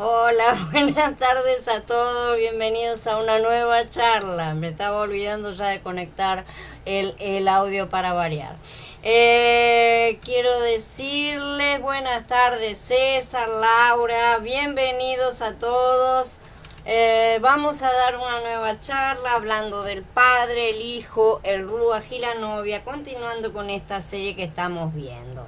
Hola, buenas tardes a todos, bienvenidos a una nueva charla. Me estaba olvidando ya de conectar el audio para variar. Quiero decirles buenas tardes César, Laura, bienvenidos a todos. Vamos a dar una nueva charla hablando del Padre, el Hijo, el Ruaj y la novia, continuando con esta serie que estamos viendo.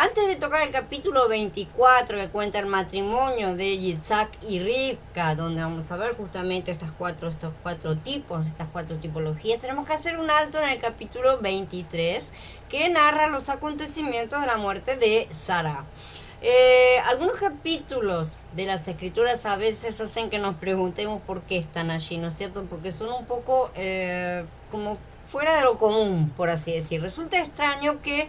Antes de tocar el capítulo 24 que cuenta el matrimonio de Yitzhak y Rivka, donde vamos a ver justamente estos cuatro tipos, estas cuatro tipologías, tenemos que hacer un alto en el capítulo 23 que narra los acontecimientos de la muerte de Sara. Algunos capítulos de las escrituras a veces hacen que nos preguntemos por qué están allí, ¿no es cierto? Porque son un poco como fuera de lo común, por así decir. Resulta extraño que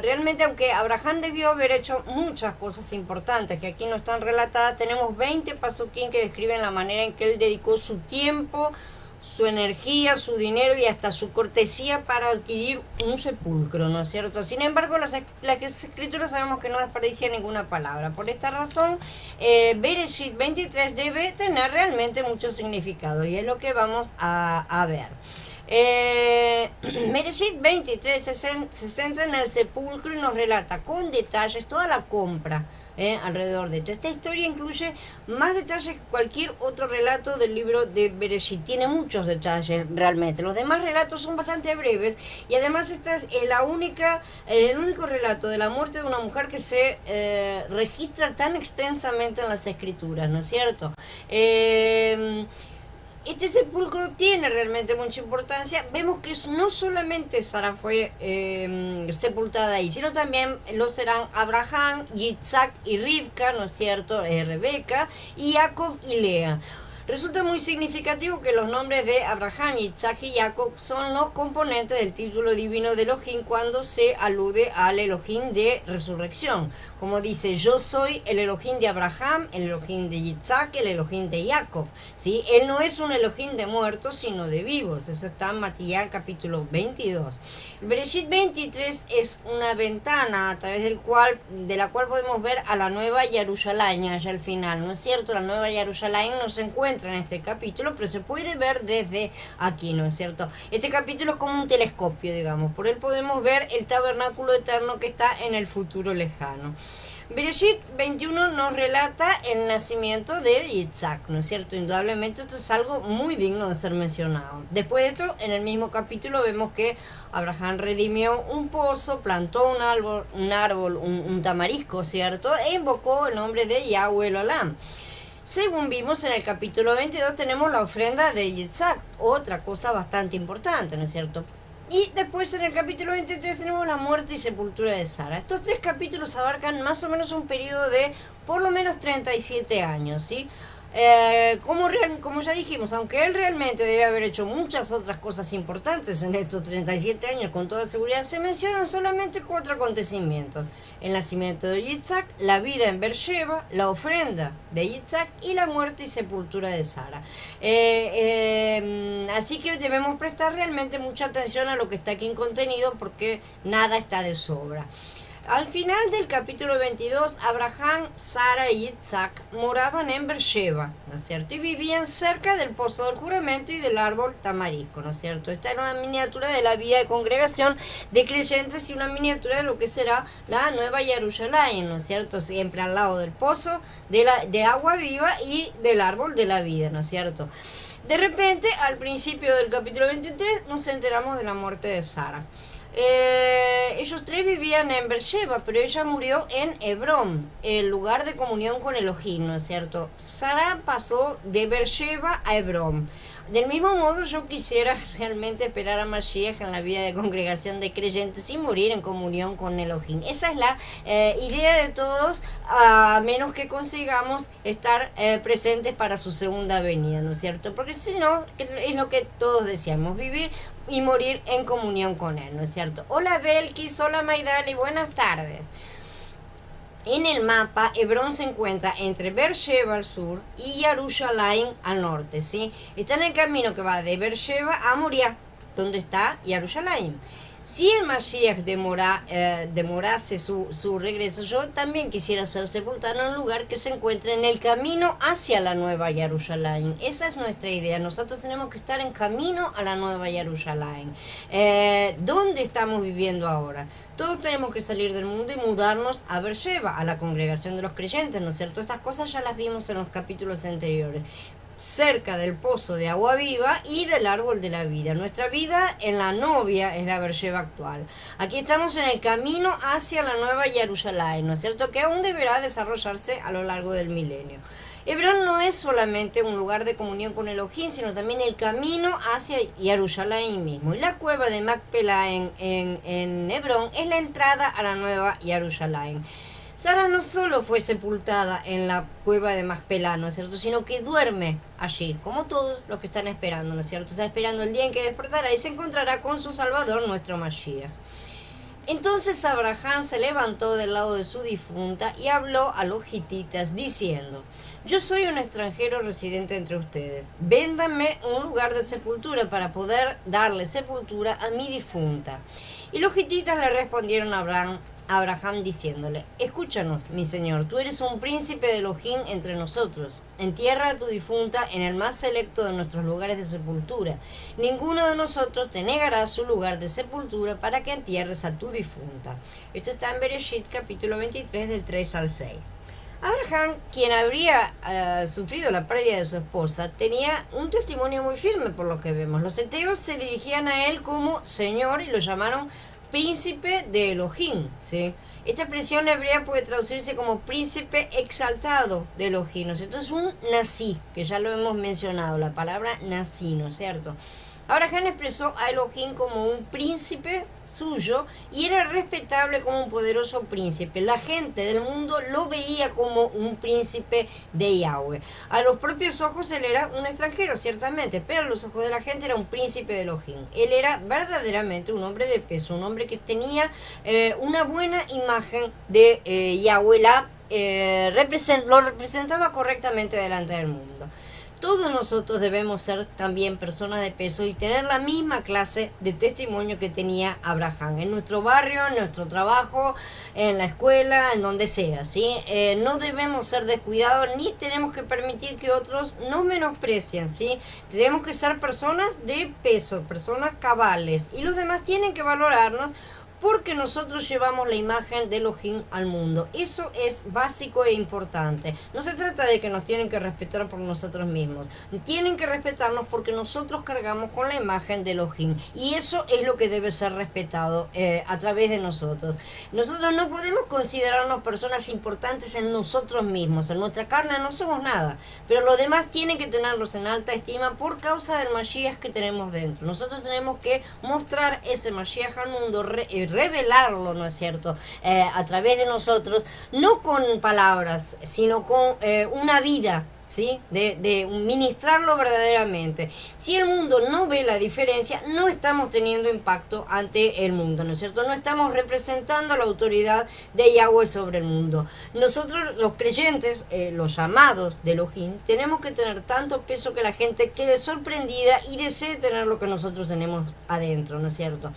realmente, aunque Abraham debió haber hecho muchas cosas importantes que aquí no están relatadas, tenemos 20 pasuquín que describen la manera en que él dedicó su tiempo, su energía, su dinero y hasta su cortesía para adquirir un sepulcro, ¿no es cierto? Sin embargo, las escrituras sabemos que no desperdicia ninguna palabra. Por esta razón, Bereshit 23 debe tener realmente mucho significado y es lo que vamos a ver. Bereshit 23 se centra en el sepulcro y nos relata con detalles toda la compra alrededor de esto. Esta historia incluye más detalles que cualquier otro relato del libro de Bereshit. Tiene muchos detalles realmente. Los demás relatos son bastante breves y además esta es el único relato de la muerte de una mujer que se registra tan extensamente en las escrituras, ¿no es cierto? Este sepulcro tiene realmente mucha importancia. Vemos que no solamente Sara fue sepultada ahí, sino también lo serán Abraham, Yitzhak y Rivka, ¿no es cierto? Rebeca, y Jacob y Lea. Resulta muy significativo que los nombres de Abraham, Yitzhak y Jacob son los componentes del título divino de Elohim cuando se alude al Elohim de resurrección. Como dice, yo soy el Elohim de Abraham, el Elohim de Yitzhak, el Elohim de Jacob. ¿Sí? Él no es un Elohim de muertos, sino de vivos. Eso está en Matías capítulo 22. Bereshit 23 es una ventana a través de la cual podemos ver a la nueva Jerusalén allá al final, ¿no es cierto? La nueva Jerusalén no se encuentra en este capítulo, pero se puede ver desde aquí, ¿no es cierto? Este capítulo es como un telescopio, digamos. Por él podemos ver el tabernáculo eterno que está en el futuro lejano. Bereshit 21 nos relata el nacimiento de Yitzhak, ¿no es cierto? Indudablemente esto es algo muy digno de ser mencionado. Después de esto, en el mismo capítulo vemos que Abraham redimió un pozo, plantó un árbol, un tamarisco, ¿cierto? E invocó el nombre de Yahweh Olam. Según vimos en el capítulo 22 tenemos la ofrenda de Yitzhak, otra cosa bastante importante, ¿no es cierto? Y después en el capítulo 23 tenemos la muerte y sepultura de Sara. Estos tres capítulos abarcan más o menos un periodo de por lo menos 37 años, ¿sí? Como ya dijimos, aunque él realmente debe haber hecho muchas otras cosas importantes en estos 37 años, con toda seguridad, se mencionan solamente 4 acontecimientos. El nacimiento de Yitzhak, la vida en Beersheba, la ofrenda de Yitzhak y la muerte y sepultura de Sara. Así que debemos prestar realmente mucha atención a lo que está aquí en contenido porque nada está de sobra. Al final del capítulo 22, Abraham, Sara y Yitzhak moraban en Beersheba, ¿no es cierto? Y vivían cerca del pozo del juramento y del árbol tamarisco, ¿no es cierto? Esta era una miniatura de la vida de congregación de creyentes y una miniatura de lo que será la nueva Jerusalén, ¿no es cierto? Siempre al lado del pozo de agua viva y del árbol de la vida, ¿no es cierto? De repente, al principio del capítulo 23, nos enteramos de la muerte de Sara. Ellos tres vivían en Beersheba, pero ella murió en Hebrón, el lugar de comunión con Elohim, ¿no es cierto? Sara pasó de Beersheba a Hebrón. Del mismo modo, yo quisiera realmente esperar a Mashiach en la vida de congregación de creyentes y morir en comunión con Elohim. Esa es la idea de todos, a menos que consigamos estar presentes para su segunda venida, ¿no es cierto? Porque si no, es lo que todos deseamos, vivir y morir en comunión con Él, ¿no es cierto? Hola Belkis, hola Maidali, buenas tardes. En el mapa, Hebrón se encuentra entre Beersheba al sur y Jerusalén al norte, ¿sí? Está en el camino que va de Beersheba a Moriah, donde está Jerusalén. Si el Mashiach demorase su regreso, yo también quisiera ser sepultado en un lugar que se encuentre en el camino hacia la Nueva Jerusalén. Esa es nuestra idea. Nosotros tenemos que estar en camino a la Nueva Jerusalén. ¿Dónde estamos viviendo ahora? Todos tenemos que salir del mundo y mudarnos a Beersheba, a la congregación de los creyentes, ¿no es cierto? Estas cosas ya las vimos en los capítulos anteriores. Cerca del pozo de agua viva y del árbol de la vida. Nuestra vida en la novia es la Beersheba actual. Aquí estamos en el camino hacia la Nueva Jerusalén, ¿no es cierto? Que aún deberá desarrollarse a lo largo del milenio. Hebrón no es solamente un lugar de comunión con Elohim, sino también el camino hacia Jerusalén mismo. Y la cueva de Macpela en Hebrón es la entrada a la Nueva Jerusalén. Sara no solo fue sepultada en la cueva de Macpelá, ¿no es cierto?, sino que duerme allí, como todos los que están esperando, ¿no es cierto? Está esperando el día en que despertará y se encontrará con su Salvador, nuestro Mashiach. Entonces Abraham se levantó del lado de su difunta y habló a los hititas diciendo: yo soy un extranjero residente entre ustedes. Véndanme un lugar de sepultura para poder darle sepultura a mi difunta. Y los hititas le respondieron a Abraham diciéndole: escúchanos, mi señor, tú eres un príncipe de Elohim entre nosotros. Entierra a tu difunta en el más selecto de nuestros lugares de sepultura. Ninguno de nosotros te negará su lugar de sepultura para que entierres a tu difunta. Esto está en Bereshit capítulo 23 del 3 al 6. Abraham, quien habría sufrido la pérdida de su esposa, tenía un testimonio muy firme por lo que vemos. Los heteos se dirigían a él como señor y lo llamaron príncipe de Elohim, ¿sí? Esta expresión hebrea puede traducirse como príncipe exaltado de Elohim, ¿no es cierto? Es un nací, que ya lo hemos mencionado, la palabra nací, ¿no es cierto? Abraham expresó a Elohim como un príncipe suyo y era respetable como un poderoso príncipe. La gente del mundo lo veía como un príncipe de Yahweh. A los propios ojos él era un extranjero, ciertamente, pero a los ojos de la gente era un príncipe de Elohim. Él era verdaderamente un hombre de peso, un hombre que tenía una buena imagen de Yahweh, lo representaba correctamente delante del mundo. Todos nosotros debemos ser también personas de peso y tener la misma clase de testimonio que tenía Abraham en nuestro barrio, en nuestro trabajo, en la escuela, en donde sea, ¿sí? No debemos ser descuidados ni tenemos que permitir que otros nos menosprecien, ¿sí? Tenemos que ser personas de peso, personas cabales, y los demás tienen que valorarnos porque nosotros llevamos la imagen de Elohim al mundo. Eso es básico e importante. No se trata de que nos tienen que respetar por nosotros mismos. Tienen que respetarnos porque nosotros cargamos con la imagen de Elohim. Y eso es lo que debe ser respetado a través de nosotros. Nosotros no podemos considerarnos personas importantes en nosotros mismos. En nuestra carne no somos nada. Pero los demás tienen que tenerlos en alta estima por causa del Mashiach que tenemos dentro. Nosotros tenemos que mostrar ese Mashiach al mundo, revelarlo, ¿no es cierto?, a través de nosotros, no con palabras, sino con una vida, ¿sí?, de ministrarlo verdaderamente. Si el mundo no ve la diferencia, no estamos teniendo impacto ante el mundo, ¿no es cierto? No estamos representando la autoridad de Yahweh sobre el mundo. Nosotros, los creyentes, los llamados de Elohim, tenemos que tener tanto peso que la gente quede sorprendida y desee tener lo que nosotros tenemos adentro, ¿no es cierto?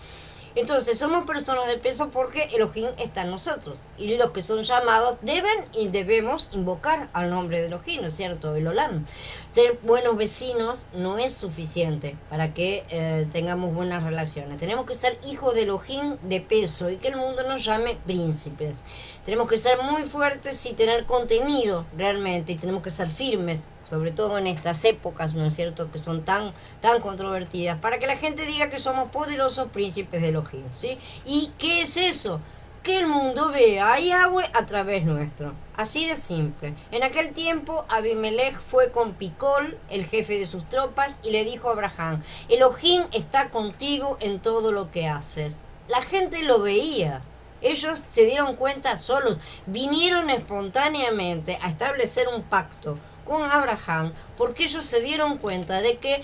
Entonces somos personas de peso porque Elohim está en nosotros. Y los que son llamados deben y debemos invocar al nombre de Elohim, ¿no es cierto? El Olam. Ser buenos vecinos no es suficiente para que tengamos buenas relaciones. Tenemos que ser hijos de Elohim de peso y que el mundo nos llame príncipes. Tenemos que ser muy fuertes y tener contenido realmente. Y tenemos que ser firmes, sobre todo en estas épocas, ¿no es cierto?, que son tan controvertidas, para que la gente diga que somos poderosos príncipes de Elohim, ¿sí? ¿Y qué es eso? Que el mundo vea a Yahweh a través nuestro. Así de simple. En aquel tiempo Abimelech fue con Picol, el jefe de sus tropas, y le dijo a Abraham: Elohim está contigo en todo lo que haces. La gente lo veía. Ellos se dieron cuenta solos, vinieron espontáneamente a establecer un pacto con Abraham, porque ellos se dieron cuenta de que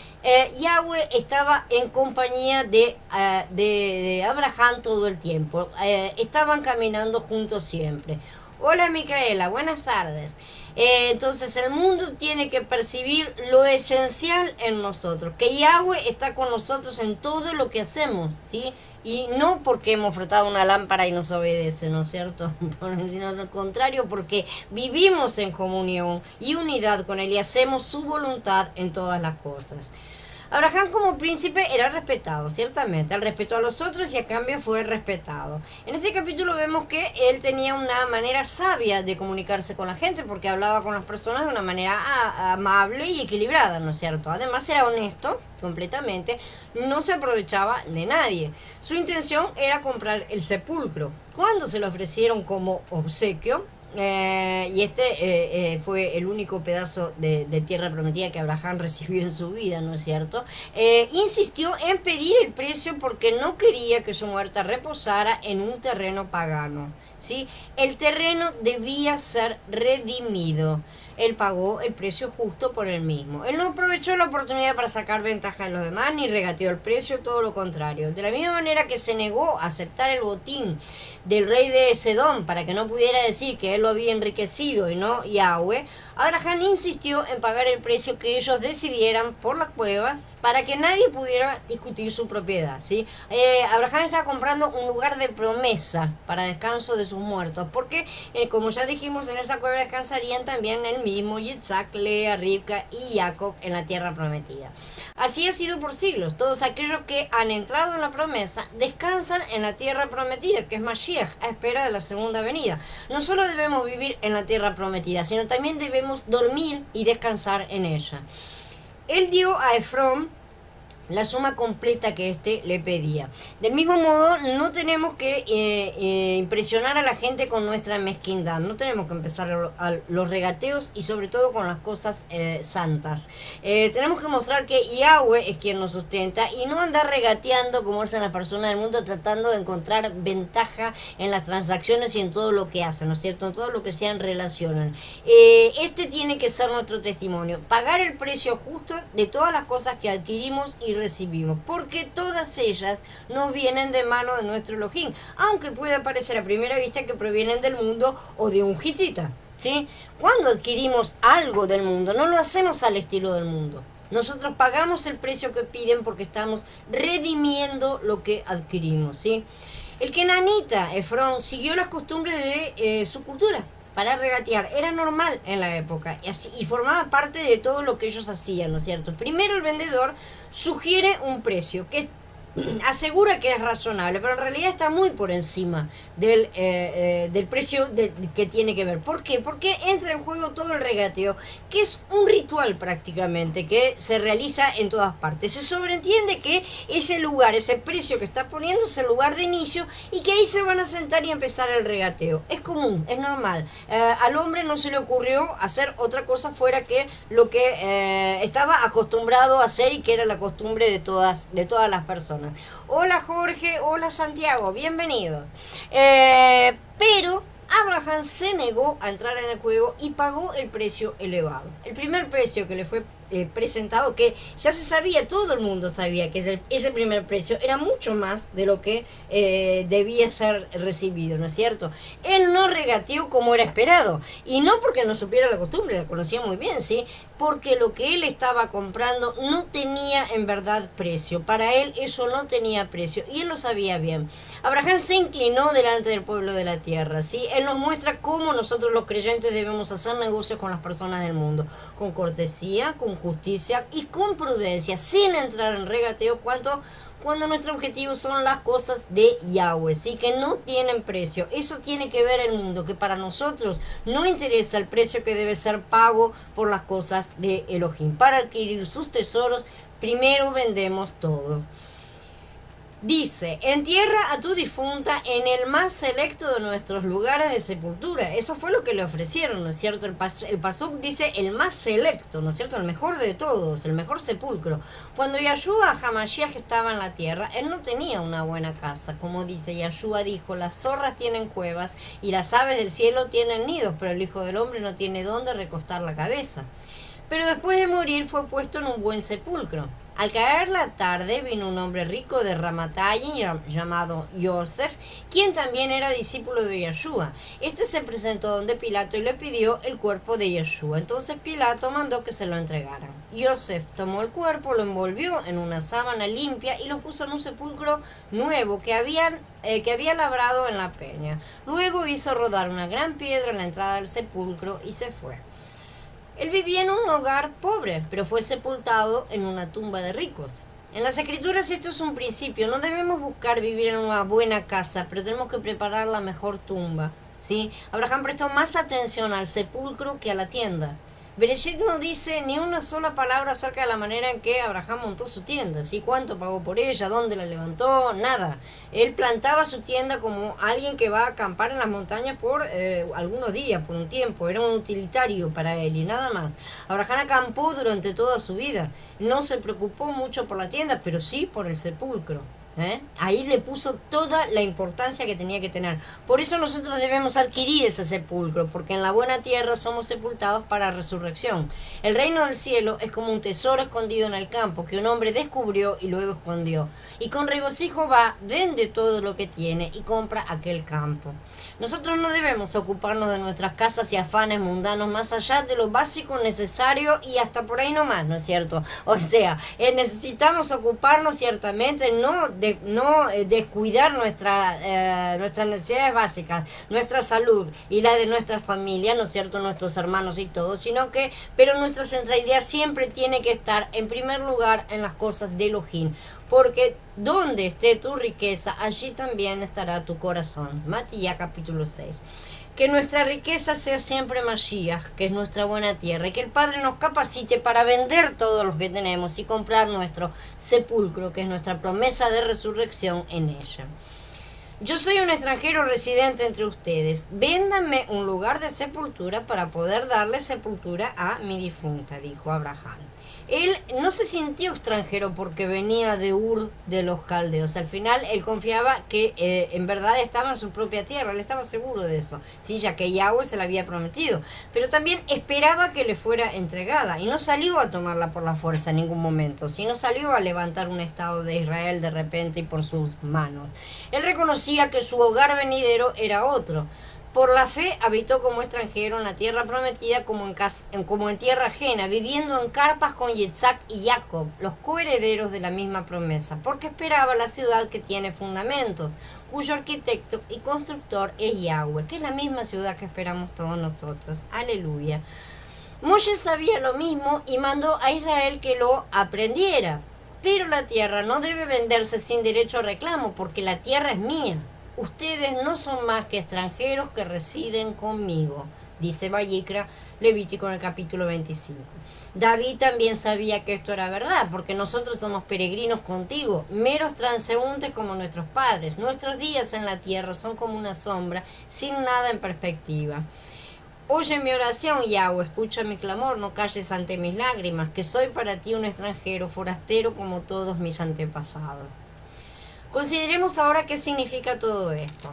Yahweh estaba en compañía de Abraham todo el tiempo. Estaban caminando juntos siempre. Hola Micaela, buenas tardes. Entonces el mundo tiene que percibir lo esencial en nosotros, que Yahweh está con nosotros en todo lo que hacemos, ¿sí? Y no porque hemos frotado una lámpara y nos obedece, ¿no es cierto? Sino al contrario, porque vivimos en comunión y unidad con Él y hacemos su voluntad en todas las cosas. Abraham como príncipe era respetado, ciertamente. Él respetó a los otros y a cambio fue respetado. En este capítulo vemos que él tenía una manera sabia de comunicarse con la gente porque hablaba con las personas de una manera amable y equilibrada, ¿no es cierto? Además era honesto completamente, no se aprovechaba de nadie. Su intención era comprar el sepulcro. Cuando se lo ofrecieron como obsequio, fue el único pedazo de tierra prometida que Abraham recibió en su vida, ¿no es cierto? Insistió en pedir el precio porque no quería que su muerta reposara en un terreno pagano, ¿sí? El terreno debía ser redimido. Él pagó el precio justo por él mismo. Él no aprovechó la oportunidad para sacar ventaja de los demás ni regateó el precio, todo lo contrario. De la misma manera que se negó a aceptar el botín del rey de Sedón para que no pudiera decir que él lo había enriquecido y no Yahweh, Abraham insistió en pagar el precio que ellos decidieran por las cuevas para que nadie pudiera discutir su propiedad, ¿sí? Abraham estaba comprando un lugar de promesa para descanso de sus muertos, porque como ya dijimos, en esa cueva descansarían también él mismo, Yitzhak, Lea, Rivka y Jacob en la tierra prometida. Así ha sido por siglos. Todos aquellos que han entrado en la promesa descansan en la tierra prometida, que es Mashiach, a espera de la segunda venida. No solo debemos vivir en la tierra prometida, sino también debemos dormir y descansar en ella. Él dio a Efrón la suma completa que éste le pedía. Del mismo modo, no tenemos que impresionar a la gente con nuestra mezquindad. No tenemos que empezar a los regateos y sobre todo con las cosas santas. Tenemos que mostrar que Yahweh es quien nos sustenta y no andar regateando como hacen las personas del mundo, tratando de encontrar ventaja en las transacciones y en todo lo que hacen, ¿no es cierto? En todo lo que sean relacionan. Este tiene que ser nuestro testimonio. Pagar el precio justo de todas las cosas que adquirimos y recibimos, porque todas ellas nos vienen de mano de nuestro Elohim, aunque pueda parecer a primera vista que provienen del mundo o de un hitita, ¿sí? Cuando adquirimos algo del mundo, no lo hacemos al estilo del mundo. Nosotros pagamos el precio que piden porque estamos redimiendo lo que adquirimos, ¿sí? El kenanita, Efrón, siguió las costumbres de su cultura para regatear. Era normal en la época y formaba parte de todo lo que ellos hacían, ¿no es cierto? Primero el vendedor sugiere un precio que asegura que es razonable, pero en realidad está muy por encima del precio que tiene que ver. ¿Por qué? Porque entra en juego todo el regateo, que es un ritual prácticamente, que se realiza en todas partes. Se sobreentiende que ese lugar, ese precio que está poniendo es el lugar de inicio y que ahí se van a sentar y empezar el regateo. Es común, es normal. Al hombre no se le ocurrió hacer otra cosa fuera que lo que estaba acostumbrado a hacer y que era la costumbre de todas las personas. Hola Jorge, hola Santiago, bienvenidos. Pero Abraham se negó a entrar en el juego y pagó el precio elevado. El primer precio que le fue presentado, que ya se sabía, todo el mundo sabía que ese primer precio era mucho más de lo que debía ser recibido, ¿no es cierto? Él no regateó como era esperado, y no porque no supiera la costumbre, la conocía muy bien, ¿sí? Porque lo que él estaba comprando no tenía en verdad precio. Para él eso no tenía precio y él lo sabía bien. Abraham se inclinó delante del pueblo de la tierra, ¿sí? Él nos muestra cómo nosotros los creyentes debemos hacer negocios con las personas del mundo, con cortesía, con justicia y con prudencia, sin entrar en regateo cuando nuestro objetivo son las cosas de Yahweh, ¿sí? Que no tienen precio. Eso tiene que ver el mundo, que para nosotros no interesa el precio que debe ser pago por las cosas de Elohim. Para adquirir sus tesoros, primero vendemos todo. Dice, entierra a tu difunta en el más selecto de nuestros lugares de sepultura. Eso fue lo que le ofrecieron, ¿no es cierto? El Pasuk dice el más selecto, ¿no es cierto? El mejor de todos, el mejor sepulcro. Cuando Yahshua HaMashiach estaba en la tierra, él no tenía una buena casa. Como dice, Yahshua dijo, las zorras tienen cuevas y las aves del cielo tienen nidos, pero el Hijo del Hombre no tiene dónde recostar la cabeza. pero después de morir fue puesto en un buen sepulcro. Al caer la tarde vino un hombre rico de Ramatayim llamado Yosef, quien también era discípulo de Yeshua. Este se presentó donde Pilato y le pidió el cuerpo de Yeshua. Entonces Pilato mandó que se lo entregaran. Yosef tomó el cuerpo, lo envolvió en una sábana limpia y lo puso en un sepulcro nuevo que había labrado en la peña. Luego hizo rodar una gran piedra en la entrada del sepulcro y se fue. Él vivía en un hogar pobre, pero fue sepultado en una tumba de ricos. En las Escrituras esto es un principio. No debemos buscar vivir en una buena casa, pero tenemos que preparar la mejor tumba, ¿sí? Abraham prestó más atención al sepulcro que a la tienda. Bereshit no dice ni una sola palabra acerca de la manera en que Abraham montó su tienda, ¿sí? Cuánto pagó por ella, dónde la levantó, nada. Él plantaba su tienda como alguien que va a acampar en las montañas por algunos días, por un tiempo. Era un utilitario para él y nada más. Abraham acampó durante toda su vida. No se preocupó mucho por la tienda, pero sí por el sepulcro. Ahí le puso toda la importancia que tenía que tener. Por eso nosotros debemos adquirir ese sepulcro, porque en la buena tierra somos sepultados para resurrección. El reino del cielo es como un tesoro escondido en el campo que un hombre descubrió y luego escondió, y con regocijo va, vende todo lo que tiene y compra aquel campo. Nosotros no debemos ocuparnos de nuestras casas y afanes mundanos más allá de lo básico necesario y hasta por ahí nomás, ¿no es cierto? O sea, necesitamos ocuparnos ciertamente, no descuidar nuestras necesidades básicas, nuestra salud y la de nuestra familia, ¿no es cierto?, nuestros hermanos y todo, pero nuestra centralidad siempre tiene que estar en primer lugar en las cosas de Elohim, porque donde esté tu riqueza, allí también estará tu corazón. Matías capítulo 6. Que nuestra riqueza sea siempre Mashiach, que es nuestra buena tierra, y que el Padre nos capacite para vender todo lo que tenemos y comprar nuestro sepulcro, que es nuestra promesa de resurrección en ella. Yo soy un extranjero residente entre ustedes. Véndanme un lugar de sepultura para poder darle sepultura a mi difunta, dijo Abraham. Él no se sintió extranjero porque venía de Ur de los caldeos. Al final él confiaba que en verdad estaba en su propia tierra. Él estaba seguro de eso, sí, ya que Yahweh se la había prometido. Pero también esperaba que le fuera entregada. Y no salió a tomarla por la fuerza en ningún momento, sino salió a levantar un estado de Israel de repente y por sus manos. Él reconocía que su hogar venidero era otro. Por la fe habitó como extranjero en la tierra prometida como en tierra ajena, viviendo en carpas con Yitzhak y Jacob, los coherederos de la misma promesa, porque esperaba la ciudad que tiene fundamentos, cuyo arquitecto y constructor es Yahweh, que es la misma ciudad que esperamos todos nosotros. Aleluya. Moshe sabía lo mismo y mandó a Israel que lo aprendiera, pero la tierra no debe venderse sin derecho a reclamo, porque la tierra es mía. Ustedes no son más que extranjeros que residen conmigo, dice Vayikra, Levítico en el capítulo 25. David también sabía que esto era verdad, porque nosotros somos peregrinos contigo, meros transeúntes como nuestros padres. Nuestros días en la tierra son como una sombra, sin nada en perspectiva. Oye mi oración, Yahweh, escucha mi clamor, no calles ante mis lágrimas, que soy para ti un extranjero, forastero como todos mis antepasados. Consideremos ahora qué significa todo esto.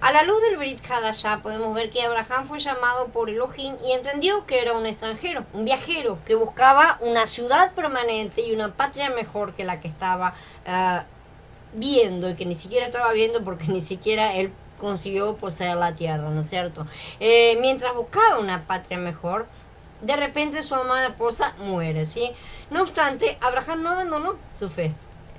A la luz del Brit Hadashah podemos ver que Abraham fue llamado por Elohim y entendió que era un extranjero, un viajero, que buscaba una ciudad permanente y una patria mejor que la que estaba viendo, y que ni siquiera estaba viendo porque ni siquiera él consiguió poseer la tierra, ¿no es cierto? Mientras buscaba una patria mejor, de repente su amada esposa muere, ¿sí? No obstante, Abraham no abandonó su fe.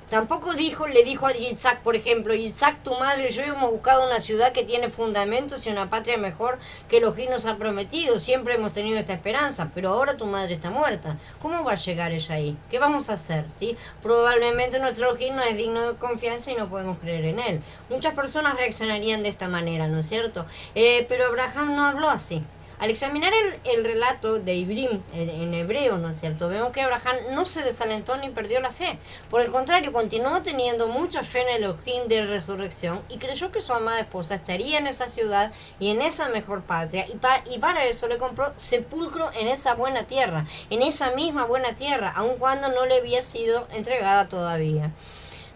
Tampoco le dijo a Yitzhak, por ejemplo, Yitzhak, tu madre y yo hemos buscado una ciudad que tiene fundamentos y una patria mejor que Elohim nos ha prometido. Siempre hemos tenido esta esperanza, pero ahora tu madre está muerta. ¿Cómo va a llegar ella ahí? ¿Qué vamos a hacer? ¿Sí? Probablemente nuestro Elohim no es digno de confianza y no podemos creer en él. Muchas personas reaccionarían de esta manera, ¿no es cierto? Pero Abraham no habló así. Al examinar el relato de Ibrim en hebreo, ¿no es cierto?, vemos que Abraham no se desalentó ni perdió la fe. Por el contrario, continuó teniendo mucha fe en el Elohim de resurrección y creyó que su amada esposa estaría en esa ciudad y en esa mejor patria, y para eso le compró sepulcro en esa buena tierra, en esa misma buena tierra, aun cuando no le había sido entregada todavía.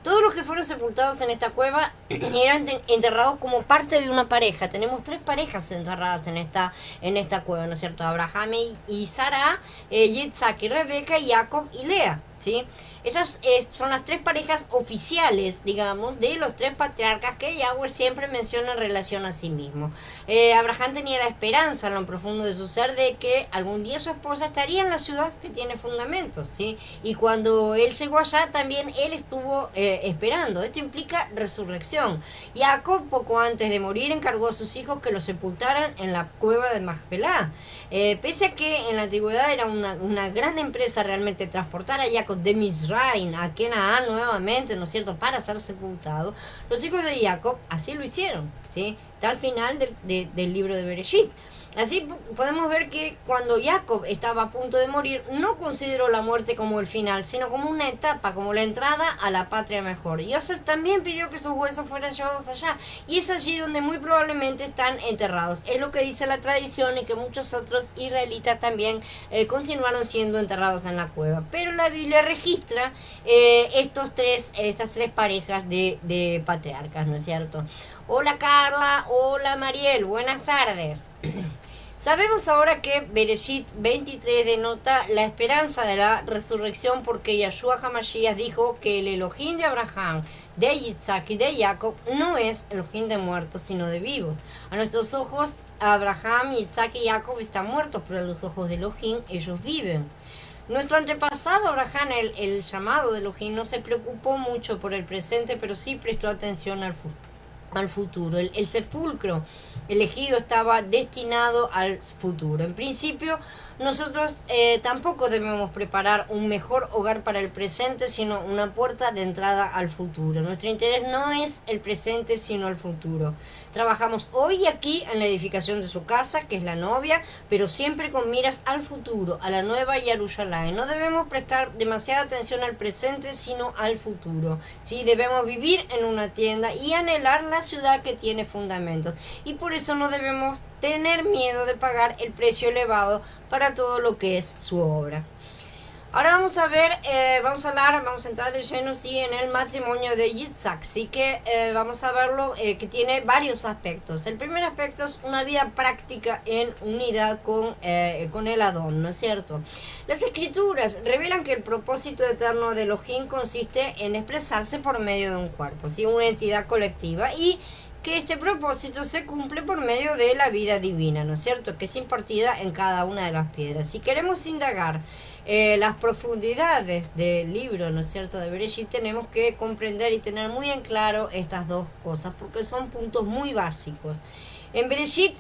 Todos los que fueron sepultados en esta cueva eran enterrados como parte de una pareja. Tenemos 3 parejas enterradas en esta cueva, ¿no es cierto? Abraham y Sara, Yitzhak y Rebeca, y Jacob y Lea, ¿sí? Estas son las 3 parejas oficiales, digamos, de los 3 patriarcas que Yahweh siempre menciona en relación a sí mismo. Abraham tenía la esperanza en lo profundo de su ser de que algún día su esposa estaría en la ciudad que tiene fundamentos, ¿sí? Y cuando él llegó allá, también él estuvo esperando. Esto implica resurrección. Jacob, poco antes de morir, encargó a sus hijos que lo sepultaran en la cueva de Macpelá. Pese a que en la antigüedad era una gran empresa realmente transportar a Jacob de Mizraim a Canaán nuevamente, ¿no es cierto?, para ser sepultado, los hijos de Jacob así lo hicieron, ¿sí? Está al final del libro de Bereshit. Así podemos ver que cuando Jacob estaba a punto de morir, no consideró la muerte como el final, sino como una etapa, como la entrada a la patria mejor. Y Yosef también pidió que sus huesos fueran llevados allá, y es allí donde muy probablemente están enterrados. Es lo que dice la tradición, y que muchos otros israelitas también continuaron siendo enterrados en la cueva. Pero la Biblia registra estas 3 parejas de patriarcas, ¿no es cierto? Hola Carla, hola Mariel, buenas tardes. Sabemos ahora que Bereshit 23 denota la esperanza de la resurrección, porque Yahshua HaMashiach dijo que el Elohim de Abraham, de Yitzhak y de Jacob no es Elohim de muertos, sino de vivos. A nuestros ojos, Abraham, Yitzhak y Jacob están muertos, pero a los ojos de Elohim ellos viven. Nuestro antepasado Abraham, el llamado de Elohim, no se preocupó mucho por el presente, pero sí prestó atención al futuro. El sepulcro elegido estaba destinado al futuro. En principio, nosotros tampoco debemos preparar un mejor hogar para el presente, sino una puerta de entrada al futuro. Nuestro interés no es el presente, sino el futuro. Trabajamos hoy y aquí en la edificación de su casa, que es la novia, pero siempre con miras al futuro, a la nueva Jerusalén. No debemos prestar demasiada atención al presente, sino al futuro. ¿Sí? Debemos vivir en una tienda y anhelar la ciudad que tiene fundamentos. Y por eso no debemos tener miedo de pagar el precio elevado para todo lo que es su obra. Ahora vamos a ver, vamos a entrar de lleno, sí, en el matrimonio de Yitzhak. Sí que vamos a verlo, que tiene varios aspectos. El primer aspecto es una vida práctica en unidad con el Adón, ¿no es cierto? Las escrituras revelan que el propósito eterno de Elohim consiste en expresarse por medio de un cuerpo, ¿sí? Una entidad colectiva, y que este propósito se cumple por medio de la vida divina, ¿no es cierto?, que es impartida en cada una de las piedras. Si queremos indagar las profundidades del libro, ¿no es cierto?, de Bereshit, tenemos que comprender y tener muy en claro estas 2 cosas, porque son puntos muy básicos. En Bereshit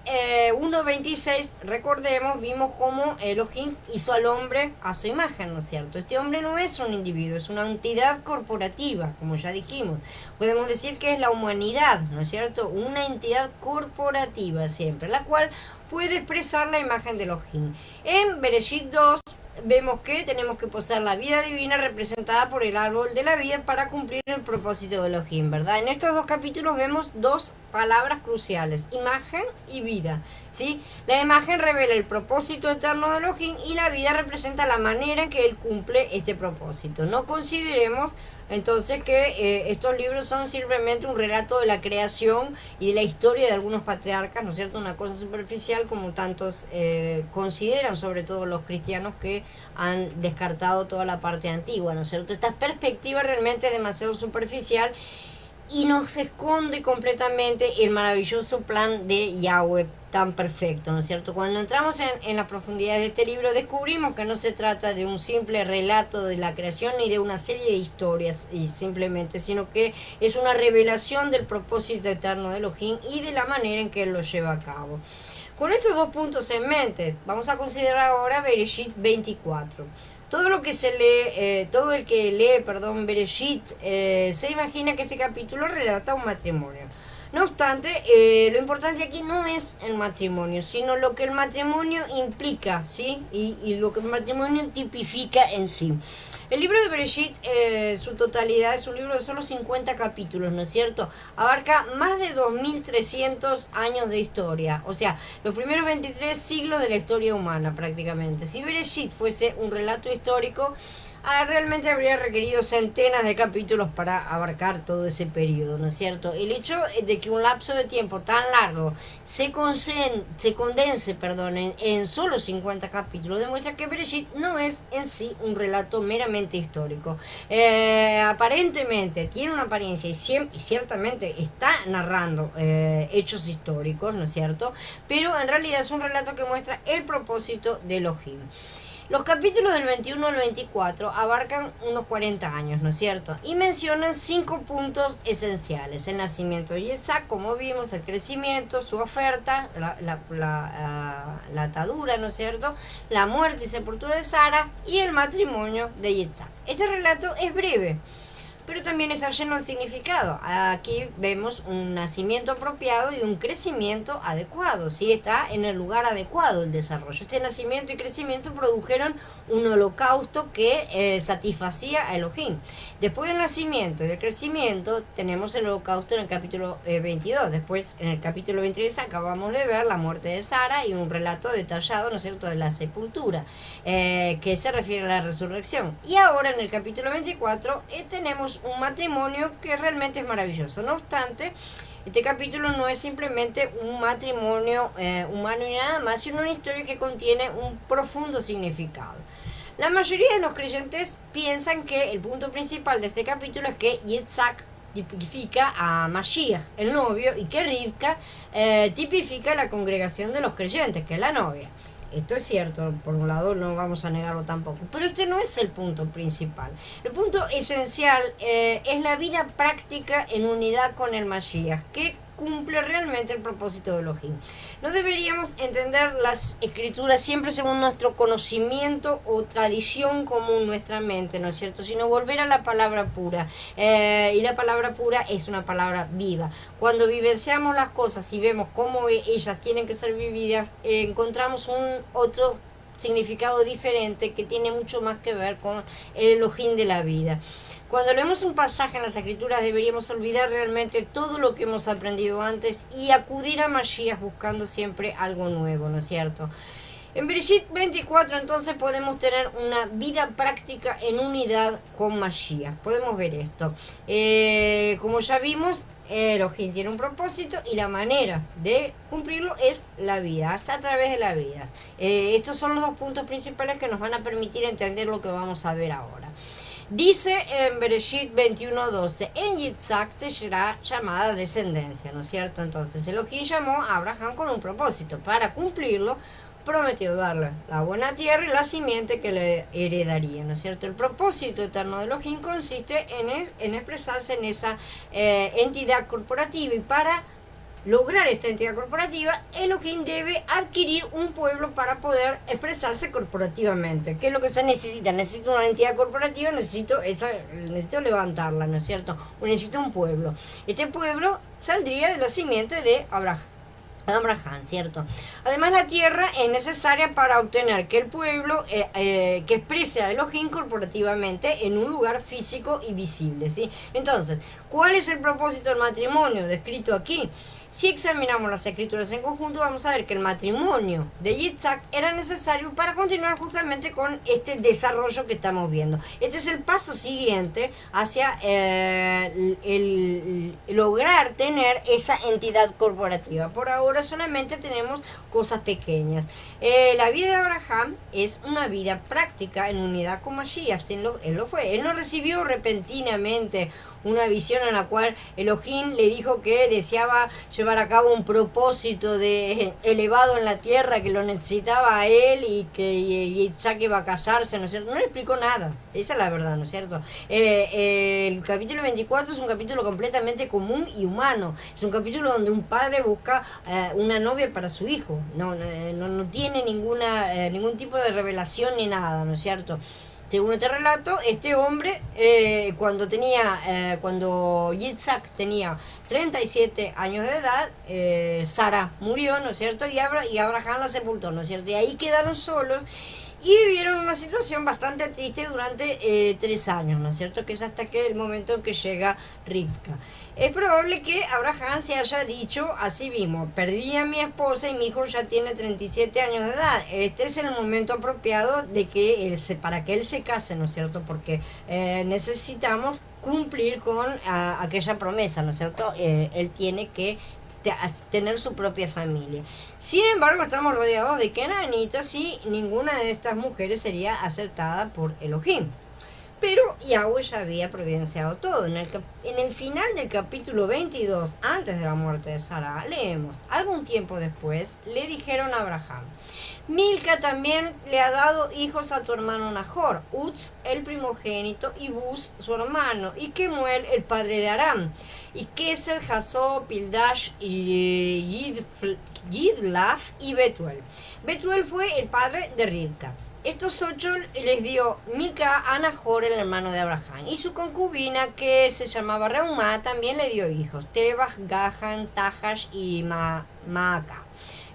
1.26, recordemos, vimos cómo Elohim hizo al hombre a su imagen, ¿no es cierto? Este hombre no es un individuo, es una entidad corporativa, como ya dijimos. Podemos decir que es la humanidad, ¿no es cierto? Una entidad corporativa siempre, la cual puede expresar la imagen de Elohim. En Bereshit 2, vemos que tenemos que poseer la vida divina representada por el árbol de la vida para cumplir el propósito de Elohim, ¿verdad? En estos 2 capítulos vemos 2 palabras cruciales: imagen y vida, ¿sí? La imagen revela el propósito eterno de Elohim, y la vida representa la manera en que él cumple este propósito. No consideremos entonces que estos libros son simplemente un relato de la creación y de la historia de algunos patriarcas, ¿no es cierto? Una cosa superficial, como tantos consideran, sobre todo los cristianos que han descartado toda la parte antigua, ¿no es cierto? Esta perspectiva realmente es demasiado superficial y nos esconde completamente el maravilloso plan de Yahweh tan perfecto, ¿no es cierto? Cuando entramos en las profundidades de este libro, descubrimos que no se trata de un simple relato de la creación ni de una serie de historias y simplemente, sino que es una revelación del propósito eterno de Elohim y de la manera en que él lo lleva a cabo. Con estos 2 puntos en mente, vamos a considerar ahora Bereshit 24. Todo el que lee, Bereshit, se imagina que este capítulo relata un matrimonio. No obstante, lo importante aquí no es el matrimonio, sino lo que el matrimonio implica, ¿sí? Y lo que el matrimonio tipifica en sí. El libro de Bereshit, su totalidad, es un libro de solo 50 capítulos, ¿no es cierto? Abarca más de 2.300 años de historia, o sea, los primeros 23 siglos de la historia humana prácticamente. Si Bereshit fuese un relato histórico, realmente habría requerido centenas de capítulos para abarcar todo ese periodo, ¿no es cierto? El hecho de que un lapso de tiempo tan largo se condense, perdón, en solo 50 capítulos demuestra que Bereshit no es en sí un relato meramente histórico. Aparentemente tiene una apariencia y ciertamente está narrando hechos históricos, ¿no es cierto? Pero en realidad es un relato que muestra el propósito de Elohim. Los capítulos del 21 al 24 abarcan unos 40 años, ¿no es cierto? Y mencionan 5 puntos esenciales. El nacimiento de Isaac, como vimos, el crecimiento, su oferta, la atadura, ¿no es cierto? La muerte y sepultura de Sara y el matrimonio de Isaac. Este relato es breve, pero también está lleno de significado. Aquí vemos un nacimiento apropiado y un crecimiento adecuado, ¿sí? Está en el lugar adecuado el desarrollo. Este nacimiento y crecimiento produjeron un holocausto que satisfacía a Elohim. Después del nacimiento y del crecimiento tenemos el holocausto en el capítulo 22. Después, en el capítulo 23, acabamos de ver la muerte de Sara y un relato detallado, ¿no es cierto?, de la sepultura, que se refiere a la resurrección. Y ahora, en el capítulo 24, tenemos un matrimonio que realmente es maravilloso. No obstante, este capítulo no es simplemente un matrimonio humano y nada más, sino una historia que contiene un profundo significado. La mayoría de los creyentes piensan que el punto principal de este capítulo es que Yitzhak tipifica a Mashiach, el novio, y que Rivka tipifica la congregación de los creyentes, que es la novia. Esto es cierto, por un lado no vamos a negarlo tampoco, pero este no es el punto principal. El punto esencial es la vida práctica en unidad con el Mashiach, que cumple realmente el propósito de Elohim. No deberíamos entender las escrituras siempre según nuestro conocimiento o tradición común, nuestra mente, ¿no es cierto?, sino volver a la palabra pura. Y la palabra pura es una palabra viva. Cuando vivenciamos las cosas y vemos cómo ellas tienen que ser vividas, encontramos un otro significado diferente que tiene mucho más que ver con el Elohim de la vida. Cuando leemos un pasaje en las Escrituras deberíamos olvidar realmente todo lo que hemos aprendido antes y acudir a Mashiach buscando siempre algo nuevo, ¿no es cierto? En Bereshit 24 entonces podemos tener una vida práctica en unidad con Mashiach. Podemos ver esto. Como ya vimos, Elohim tiene un propósito y la manera de cumplirlo es la vida, es a través de la vida. Estos son los dos puntos principales que nos van a permitir entender lo que vamos a ver ahora. Dice en Bereshit 21:12, en Yitzhak te será llamada descendencia, ¿no es cierto? Entonces Elohim llamó a Abraham con un propósito. Para cumplirlo, prometió darle la buena tierra y la simiente que le heredaría, ¿no es cierto? El propósito eterno de Elohim consiste en expresarse en esa entidad corporativa, y para lograr esta entidad corporativa, Elohim debe adquirir un pueblo para poder expresarse corporativamente. ¿Qué es lo que se necesita? Necesito una entidad corporativa, necesito levantarla, ¿no es cierto? O necesito un pueblo. Este pueblo saldría de la simiente de Abraham, ¿cierto? Además, la tierra es necesaria para obtener que el pueblo que exprese a Elohim corporativamente en un lugar físico y visible, ¿sí? Entonces, ¿cuál es el propósito del matrimonio descrito aquí? Si examinamos las escrituras en conjunto, vamos a ver que el matrimonio de Yitzhak era necesario para continuar justamente con este desarrollo que estamos viendo. Este es el paso siguiente hacia el lograr tener esa entidad corporativa. Por ahora solamente tenemos cosas pequeñas. La vida de Abraham es una vida práctica en unidad con Mashiach. Él lo fue. Él no recibió repentinamente una visión en la cual Elohim le dijo que deseaba llevar a cabo un propósito elevado en la tierra, que lo necesitaba a él y que Yitzhak iba a casarse, ¿no es cierto? No le explicó nada, esa es la verdad, ¿no es cierto? El capítulo 24 es un capítulo completamente común y humano, es un capítulo donde un padre busca una novia para su hijo, no tiene ningún tipo de revelación ni nada, ¿no es cierto? Según este relato, este hombre, cuando Yitzhak tenía 37 años de edad, Sara murió, ¿no es cierto? Y Abraham la sepultó, ¿no es cierto? Y ahí quedaron solos y vivieron una situación bastante triste durante 3 años, ¿no es cierto? Que es hasta que el momento en que llega Rivka. Es probable que Abraham se haya dicho a sí mismo, perdí a mi esposa y mi hijo ya tiene 37 años de edad. Este es el momento apropiado de que para que él se case, ¿no es cierto? Porque necesitamos cumplir con aquella promesa, ¿no es cierto? Él tiene que tener su propia familia. Sin embargo, estamos rodeados de cananitas y ninguna de estas mujeres sería aceptada por Elohim. Pero Yahweh ya había providenciado todo. En el final del capítulo 22, antes de la muerte de Sara, leemos: algún tiempo después le dijeron a Abraham: Milca también le ha dado hijos a tu hermano Nahor, Uz el primogénito, y Buz su hermano, y Kemuel el padre de Aram, y Kesed, Jasó, Pildash, y Yidlaf y Betuel. Betuel fue el padre de Ribca. Estos 8 les dio Milca a Nahor, el hermano de Abraham, y su concubina, que se llamaba Reumá, también le dio hijos: Tebas, Gahan, Tahash y Maaca.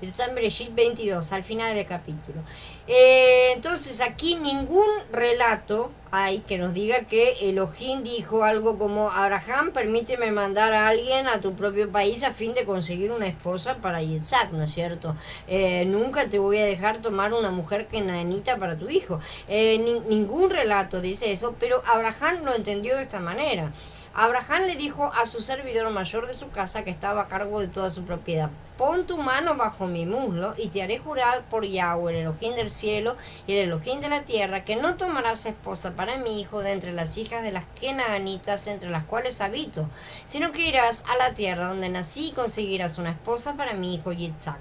Esto está en Bereshit 22, al final del capítulo. Entonces aquí ningún relato hay que nos diga que Elohim dijo algo como: Abraham, permíteme mandar a alguien a tu propio país a fin de conseguir una esposa para Yitzhak, ¿no es cierto? Nunca te voy a dejar tomar una mujer cananita para tu hijo. Ningún relato dice eso, pero Abraham lo entendió de esta manera. Abraham le dijo a su servidor mayor de su casa, que estaba a cargo de toda su propiedad: pon tu mano bajo mi muslo y te haré jurar por Yahweh, el Elohim del cielo y el Elohim de la tierra, que no tomarás esposa para mi hijo de entre las hijas de las Kenaanitas entre las cuales habito, sino que irás a la tierra donde nací y conseguirás una esposa para mi hijo Yitzhak.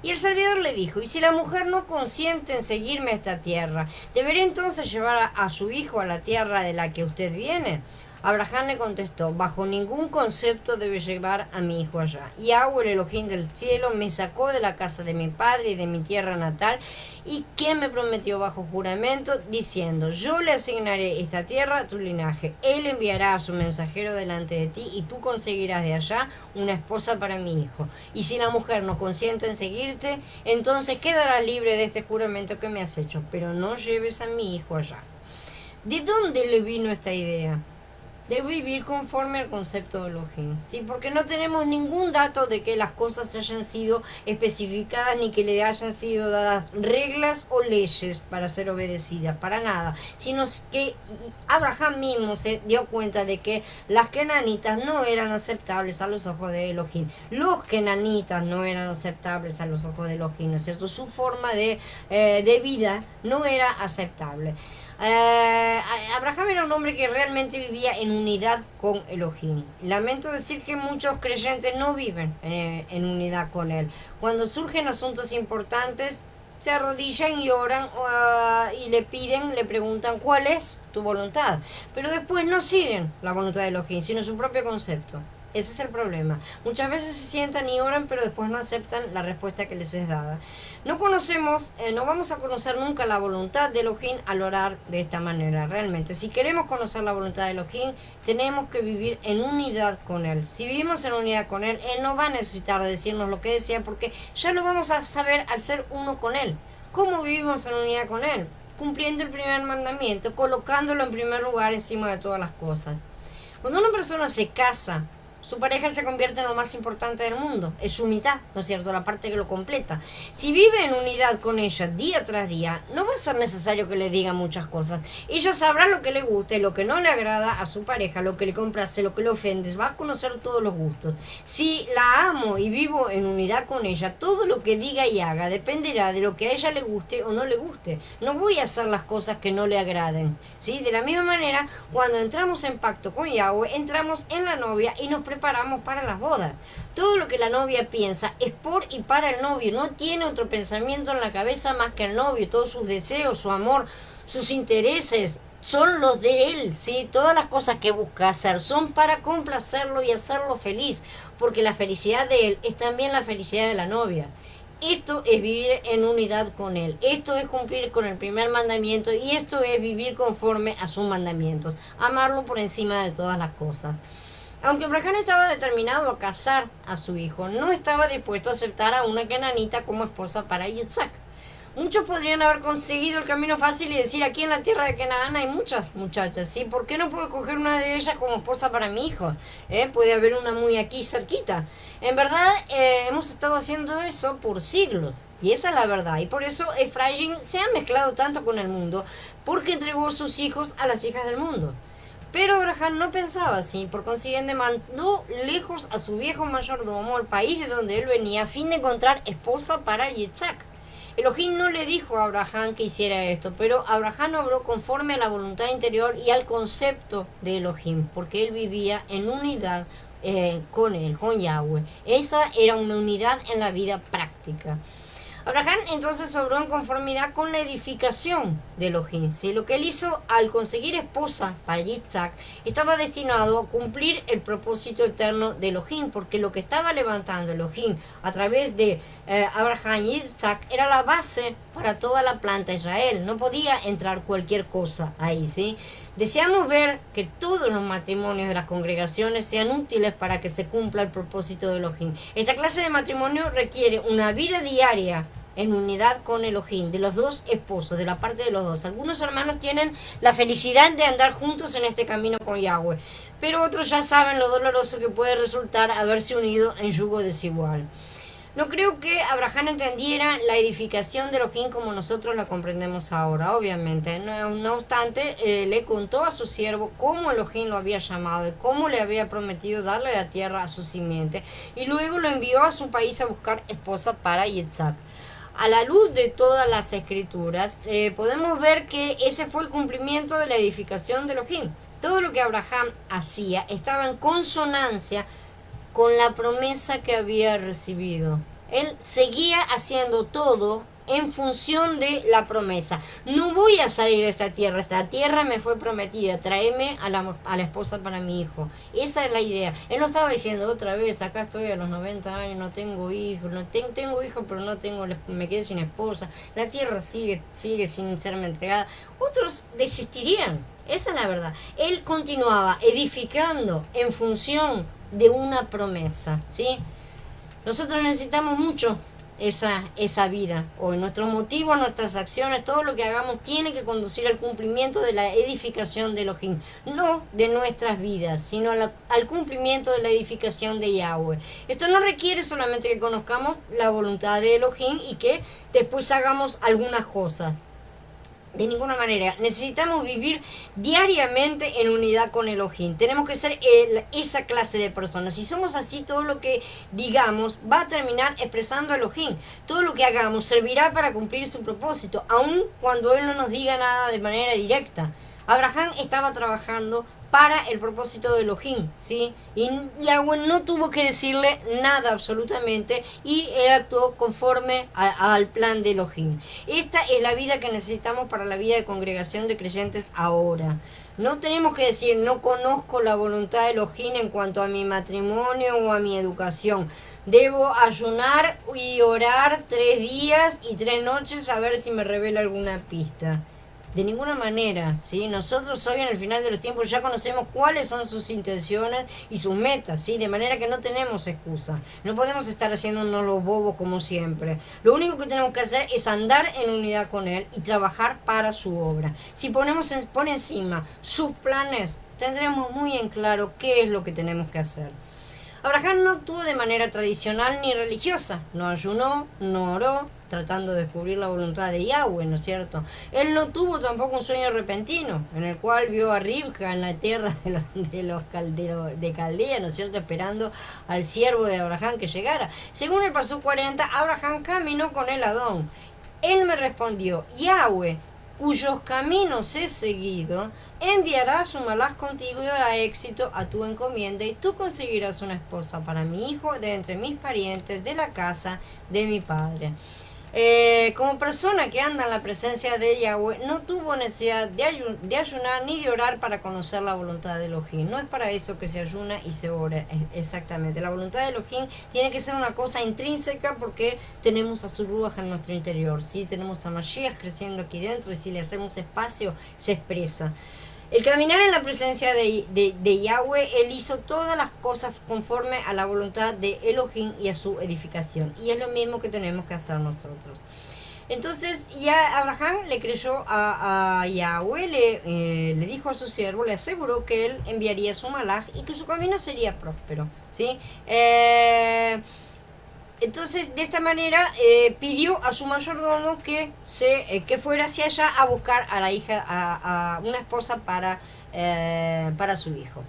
Y el servidor le dijo: y si la mujer no consiente en seguirme a esta tierra, ¿deberé entonces llevar a su hijo a la tierra de la que usted viene? Abraham le contestó: bajo ningún concepto debe llevar a mi hijo allá. Yahweh, el Elohim del cielo, me sacó de la casa de mi padre y de mi tierra natal, y que me prometió bajo juramento, diciendo: yo le asignaré esta tierra a tu linaje. Él enviará a su mensajero delante de ti, y tú conseguirás de allá una esposa para mi hijo. Y si la mujer no consiente en seguirte, entonces quedarás libre de este juramento que me has hecho, pero no lleves a mi hijo allá. ¿De dónde le vino esta idea? De vivir conforme al concepto de Elohim, ¿sí? Porque no tenemos ningún dato de que las cosas hayan sido especificadas ni que le hayan sido dadas reglas o leyes para ser obedecidas, para nada, sino que Abraham mismo se dio cuenta de que las kenanitas no eran aceptables a los ojos de Elohim, los kenanitas no eran aceptables a los ojos de Elohim, ¿no es cierto? Su forma de vida no era aceptable. Abraham era un hombre que realmente vivía en unidad con Elohim. Lamento decir que muchos creyentes no viven en unidad con él. Cuando surgen asuntos importantes, se arrodillan y oran y le preguntan: ¿cuál es tu voluntad? Pero después no siguen la voluntad de Elohim, sino su propio concepto. Ese es el problema. Muchas veces se sientan y oran, pero después no aceptan la respuesta que les es dada. No vamos a conocer nunca la voluntad de Elohim al orar de esta manera, realmente. Si queremos conocer la voluntad de Elohim, tenemos que vivir en unidad con Él. Si vivimos en unidad con Él, Él no va a necesitar decirnos lo que desea, porque ya lo vamos a saber al ser uno con Él. ¿Cómo vivimos en unidad con Él? Cumpliendo el primer mandamiento, colocándolo en primer lugar encima de todas las cosas. Cuando una persona se casa, su pareja se convierte en lo más importante del mundo, es su mitad, ¿no es cierto?, la parte que lo completa. Si vive en unidad con ella día tras día, no va a ser necesario que le diga muchas cosas. Ella sabrá lo que le gusta y lo que no le agrada a su pareja, lo que le complace, lo que le ofende, va a conocer todos los gustos. Si la amo y vivo en unidad con ella, todo lo que diga y haga dependerá de lo que a ella le guste o no le guste. No voy a hacer las cosas que no le agraden, ¿sí? De la misma manera, cuando entramos en pacto con Yahweh, entramos en la novia y nos preparamos para las bodas. Todo lo que la novia piensa es por y para el novio, no tiene otro pensamiento en la cabeza más que el novio. Todos sus deseos, su amor, sus intereses son los de él, ¿sí? Todas las cosas que busca hacer son para complacerlo y hacerlo feliz, porque la felicidad de él es también la felicidad de la novia. Esto es vivir en unidad con Él. Esto es cumplir con el primer mandamiento y esto es vivir conforme a sus mandamientos. Amarlo por encima de todas las cosas. Aunque Abraham estaba determinado a casar a su hijo, no estaba dispuesto a aceptar a una cananita como esposa para Yitzhak. Muchos podrían haber conseguido el camino fácil y decir, aquí en la tierra de Canaán hay muchas muchachas, ¿sí? ¿Por qué no puedo coger una de ellas como esposa para mi hijo? Puede haber una muy aquí cerquita. En verdad, hemos estado haciendo eso por siglos, y esa es la verdad. Y por eso Efraín se ha mezclado tanto con el mundo, porque entregó sus hijos a las hijas del mundo. Pero Abraham no pensaba así, por consiguiente mandó lejos a su viejo mayordomo al país de donde él venía a fin de encontrar esposa para Yitzhak. Elohim no le dijo a Abraham que hiciera esto, pero Abraham obró conforme a la voluntad interior y al concepto de Elohim, porque él vivía en unidad con él, con Yahweh. Esa era una unidad en la vida práctica. Abraham entonces obró en conformidad con la edificación de Elohim. ¿Sí? Lo que él hizo al conseguir esposa para Yitzhak estaba destinado a cumplir el propósito eterno de Elohim, porque lo que estaba levantando Elohim a través de Abraham y Yitzhak era la base para toda la planta de Israel. No podía entrar cualquier cosa ahí, ¿sí? Deseamos ver que todos los matrimonios de las congregaciones sean útiles para que se cumpla el propósito de Elohim. Esta clase de matrimonio requiere una vida diaria en unidad con Elohim, de los dos esposos, de la parte de los dos. Algunos hermanos tienen la felicidad de andar juntos en este camino con Yahweh, pero otros ya saben lo doloroso que puede resultar haberse unido en yugo desigual. No creo que Abraham entendiera la edificación de Elohim como nosotros la comprendemos ahora, obviamente. No obstante, le contó a su siervo cómo Elohim lo había llamado y cómo le había prometido darle la tierra a su simiente, y luego lo envió a su país a buscar esposa para Yitzhak. A la luz de todas las escrituras, podemos ver que ese fue el cumplimiento de la edificación de Elohim. Todo lo que Abraham hacía estaba en consonancia con la promesa que había recibido. Él seguía haciendo todo en función de la promesa. No voy a salir de esta tierra me fue prometida, tráeme a la esposa para mi hijo. Esa es la idea. Él no estaba diciendo otra vez, acá estoy a los 90 años, no tengo hijos, tengo hijos pero no tengo, me quedé sin esposa, la tierra sigue sin serme entregada. Otros desistirían, esa es la verdad. Él continuaba edificando en función de una promesa, ¿sí? Nosotros necesitamos mucho esa vida, o nuestros motivos, nuestras acciones, todo lo que hagamos tiene que conducir al cumplimiento de la edificación de Elohim, no de nuestras vidas, sino al cumplimiento de la edificación de Yahweh. Esto no requiere solamente que conozcamos la voluntad de Elohim y que después hagamos algunas cosas. De ninguna manera. Necesitamos vivir diariamente en unidad con Elohim. Tenemos que ser esa clase de personas. Si somos así, todo lo que digamos va a terminar expresando a Elohim. Todo lo que hagamos servirá para cumplir su propósito, aun cuando Él no nos diga nada de manera directa. Abraham estaba trabajando para el propósito de Elohim, ¿sí? Y Yahweh no tuvo que decirle nada absolutamente, y él actuó conforme al plan de Elohim. Esta es la vida que necesitamos para la vida de congregación de creyentes ahora. No tenemos que decir, no conozco la voluntad de Elohim en cuanto a mi matrimonio o a mi educación. Debo ayunar y orar 3 días y 3 noches a ver si me revela alguna pista. De ninguna manera, ¿sí? Nosotros hoy en el final de los tiempos ya conocemos cuáles son sus intenciones y sus metas, ¿sí? De manera que no tenemos excusa. No podemos estar haciéndonos los bobos como siempre. Lo único que tenemos que hacer es andar en unidad con Él y trabajar para su obra. Si ponemos por encima sus planes, tendremos muy en claro qué es lo que tenemos que hacer. Abraham no actuó de manera tradicional ni religiosa. No ayunó, no oró, tratando de descubrir la voluntad de Yahweh, ¿no es cierto? Él no tuvo tampoco un sueño repentino, en el cual vio a Rivka en la tierra de Caldea, ¿no es cierto?, esperando al siervo de Abraham que llegara. Según el Pasú 40, Abraham caminó con el Adón. Él me respondió, Yahweh, cuyos caminos he seguido, enviará su malaz contigo y dará éxito a tu encomienda, y tú conseguirás una esposa para mi hijo de entre mis parientes de la casa de mi padre. Como persona que anda en la presencia de Yahweh, no tuvo necesidad de ayunar ni de orar para conocer la voluntad de Elohim. No es para eso que se ayuna y se ora, exactamente. La voluntad de Elohim tiene que ser una cosa intrínseca, porque tenemos a su Ruach en nuestro interior, ¿sí? Tenemos a Mashiach creciendo aquí dentro, y si le hacemos espacio, se expresa. El caminar en la presencia de Yahweh, Él hizo todas las cosas conforme a la voluntad de Elohim y a su edificación. Y es lo mismo que tenemos que hacer nosotros. Entonces ya Abraham le creyó a Yahweh, le dijo a su siervo, le aseguró que él enviaría su malaj y que su camino sería próspero, ¿sí? Entonces, de esta manera, pidió a su mayordomo que fuera hacia allá a buscar a la hija, a una esposa para su hijo.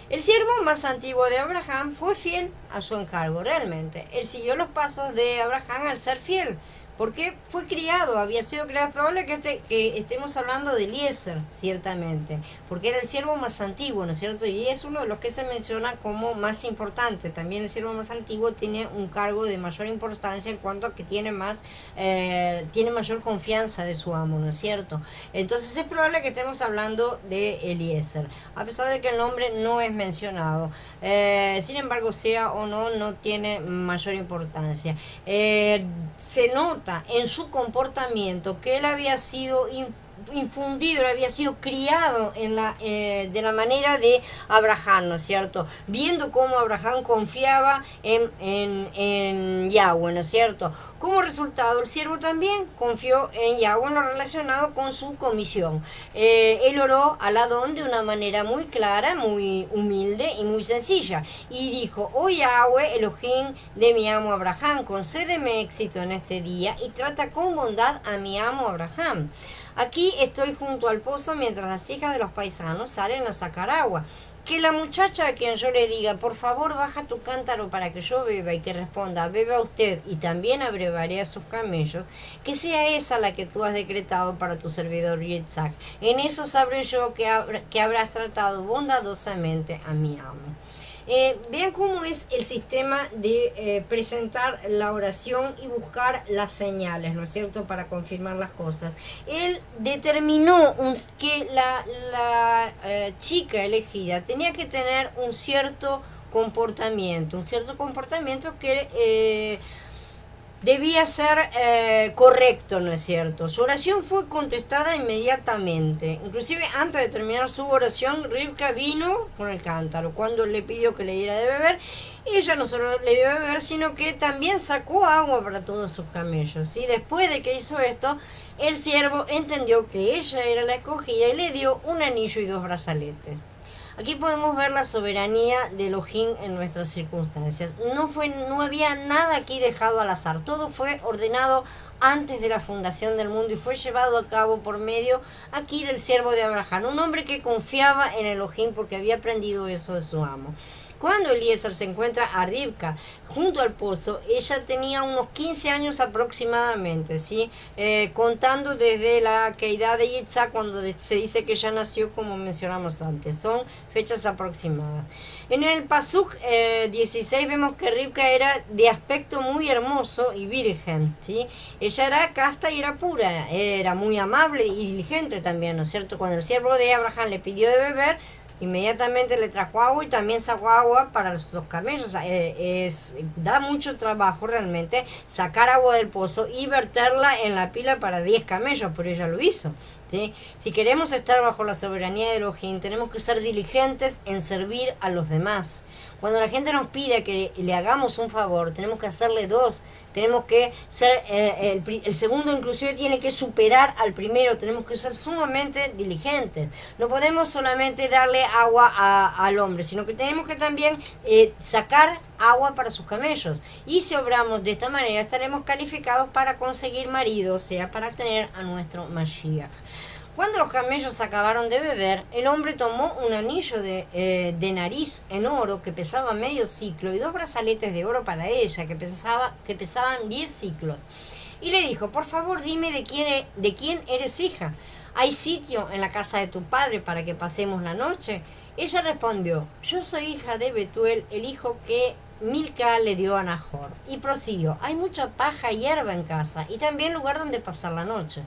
El siervo más antiguo de Abraham fue fiel a su encargo, realmente. Él siguió los pasos de Abraham al ser fiel, porque fue criado, había sido criado. Es probable que estemos hablando de Eliezer, ciertamente, porque era el siervo más antiguo, ¿no es cierto? Y es uno de los que se menciona como más importante. También el siervo más antiguo tiene un cargo de mayor importancia en cuanto a que tiene mayor confianza de su amo, ¿no es cierto? Entonces es probable que estemos hablando de Eliezer, a pesar de que el nombre no es mencionado. Sin embargo, sea o no, no tiene mayor importancia. Se nota en su comportamiento que él había sido infundido, había sido criado de la manera de Abraham, ¿no es cierto? Viendo cómo Abraham confiaba en Yahweh, ¿no es cierto? Como resultado, el siervo también confió en Yahweh en lo relacionado con su comisión. Él oró al Adón de una manera muy clara, muy humilde y muy sencilla. Y dijo: oh Yahweh, Elohim de mi amo Abraham, concédeme éxito en este día y trata con bondad a mi amo Abraham. Aquí estoy junto al pozo mientras las hijas de los paisanos salen a sacar agua. Que la muchacha a quien yo le diga: por favor, baja tu cántaro para que yo beba, y que responda: beba usted y también abrevaré a sus camellos, que sea esa la que tú has decretado para tu servidor Yitzhak. En eso sabré yo que habrás tratado bondadosamente a mi amo. Vean cómo es el sistema de presentar la oración y buscar las señales, ¿no es cierto?, para confirmar las cosas. Él determinó que la chica elegida tenía que tener un cierto comportamiento que debía ser correcto, ¿no es cierto? Su oración fue contestada inmediatamente. Inclusive antes de terminar su oración, Rivka vino con el cántaro. Cuando le pidió que le diera de beber, ella no solo le dio de beber, sino que también sacó agua para todos sus camellos. Y después de que hizo esto, el siervo entendió que ella era la escogida y le dio un anillo y 2 brazaletes. Aquí podemos ver la soberanía de Elohim en nuestras circunstancias. No había nada aquí dejado al azar. Todo fue ordenado antes de la fundación del mundo y fue llevado a cabo por medio aquí del siervo de Abraham, un hombre que confiaba en Elohim porque había aprendido eso de su amo. Cuando Eliezer se encuentra a Rivka junto al pozo, ella tenía unos 15 años aproximadamente, ¿sí? Contando desde la caída de Yitzhak, cuando se dice que ella nació, como mencionamos antes. Son fechas aproximadas. En el Pasuk 16 vemos que Rivka era de aspecto muy hermoso y virgen, ¿sí? Ella era casta y era pura, era muy amable y diligente también, ¿no es cierto? Cuando el siervo de Abraham le pidió de beber, inmediatamente le trajo agua y también sacó agua para los camellos. Da mucho trabajo realmente sacar agua del pozo y verterla en la pila para 10 camellos, pero ella lo hizo, ¿sí? Si queremos estar bajo la soberanía de Elohim, tenemos que ser diligentes en servir a los demás. Cuando la gente nos pide que le hagamos un favor, tenemos que hacerle 2. Tenemos que ser, el segundo inclusive tiene que superar al primero. Tenemos que ser sumamente diligentes. No podemos solamente darle agua al hombre, sino que tenemos que también sacar agua para sus camellos. Y si obramos de esta manera, estaremos calificados para conseguir marido, o sea, para tener a nuestro Mashiach. Cuando los camellos acabaron de beber, el hombre tomó un anillo de nariz en oro que pesaba medio ciclo y 2 brazaletes de oro para ella que pesaban 10 ciclos. Y le dijo: por favor, dime de quién eres hija. ¿Hay sitio en la casa de tu padre para que pasemos la noche? Ella respondió: yo soy hija de Betuel, el hijo que Milca le dio a Nahor. Y prosiguió: hay mucha paja y hierba en casa y también lugar donde pasar la noche.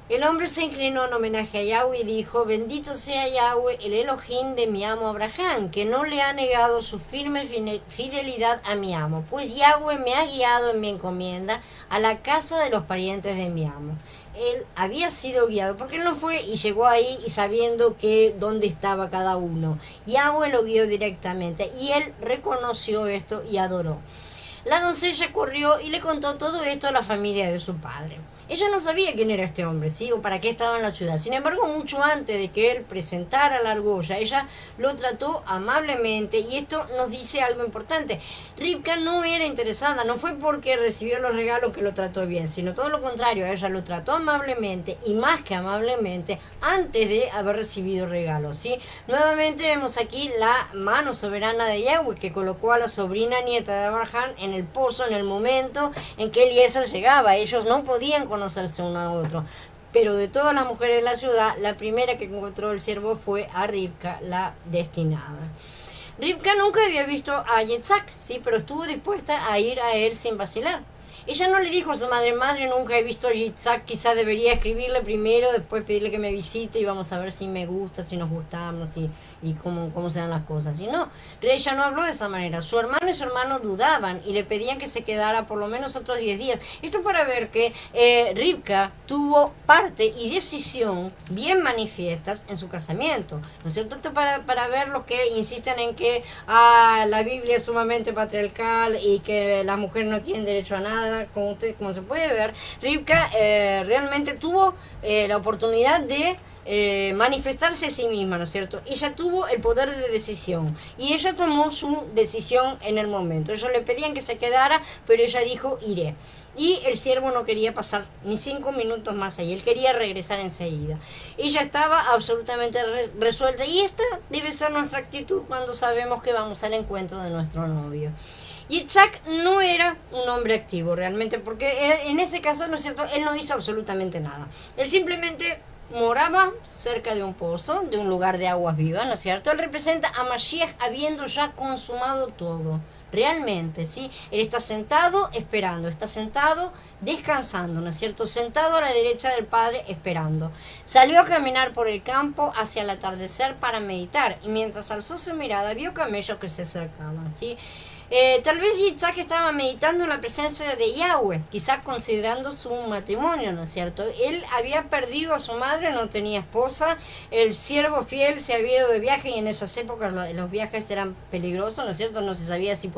El hombre se inclinó en homenaje a Yahweh y dijo: bendito sea Yahweh, el Elohim de mi amo Abraham, que no le ha negado su firme fidelidad a mi amo, pues Yahweh me ha guiado en mi encomienda a la casa de los parientes de mi amo. Él había sido guiado porque él no fue y llegó ahí y sabiendo que dónde estaba cada uno. Yahweh lo guió directamente y él reconoció esto y adoró. La doncella corrió y le contó todo esto a la familia de su padre. Ella no sabía quién era este hombre, ¿sí? O para qué estaba en la ciudad. Sin embargo, mucho antes de que él presentara la argolla, ella lo trató amablemente, y esto nos dice algo importante. Rivka no era interesada, no fue porque recibió los regalos que lo trató bien, sino todo lo contrario, ella lo trató amablemente, y más que amablemente, antes de haber recibido regalos, ¿sí? Nuevamente vemos aquí la mano soberana de Yahweh, que colocó a la sobrina nieta de Abraham en el pozo en el momento en que Eliezer llegaba. Ellos no podían conocerse uno a otro. Pero de todas las mujeres de la ciudad, la primera que encontró el siervo fue a Rivka, la destinada. Rivka nunca había visto a Yitzhak, sí, pero estuvo dispuesta a ir a él sin vacilar. Ella no le dijo a su madre, madre, nunca he visto a Yitzhak, quizá debería escribirle primero, después pedirle que me visite y vamos a ver si me gusta, si nos gustamos y cómo se dan las cosas. Y no, ella no habló de esa manera. Su hermano y su hermano dudaban y le pedían que se quedara por lo menos otros 10 días. Esto para ver que Rivka tuvo parte y decisión bien manifiestas en su casamiento, ¿no es cierto? Esto para ver los que insisten en que la Biblia es sumamente patriarcal y que la mujer no tiene derecho a nada. Como se puede ver, Rivka realmente tuvo la oportunidad de manifestarse a sí misma, ¿no es cierto? Ella tuvo el poder de decisión y ella tomó su decisión en el momento. Ellos le pedían que se quedara, pero ella dijo, iré. Y el siervo no quería pasar ni 5 minutos más ahí, él quería regresar enseguida. Ella estaba absolutamente resuelta, y esta debe ser nuestra actitud cuando sabemos que vamos al encuentro de nuestro novio. Yitzhak no era un hombre activo realmente, porque en ese caso, ¿no es cierto?, él no hizo absolutamente nada. Él simplemente moraba cerca de un pozo, de un lugar de aguas vivas, ¿no es cierto? Él representa a Mashiach habiendo ya consumado todo. Realmente, ¿sí? Él está sentado esperando, está sentado descansando, ¿no es cierto? Sentado a la derecha del Padre esperando. Salió a caminar por el campo hacia el atardecer para meditar, y mientras alzó su mirada vio camellos que se acercaban, ¿sí? Tal vez Yitzhak estaba meditando en la presencia de Yahweh, quizás considerando su matrimonio, ¿no es cierto? Él había perdido a su madre, no tenía esposa, el siervo fiel se había ido de viaje, y en esas épocas los viajes eran peligrosos, ¿no es cierto? No se sabía si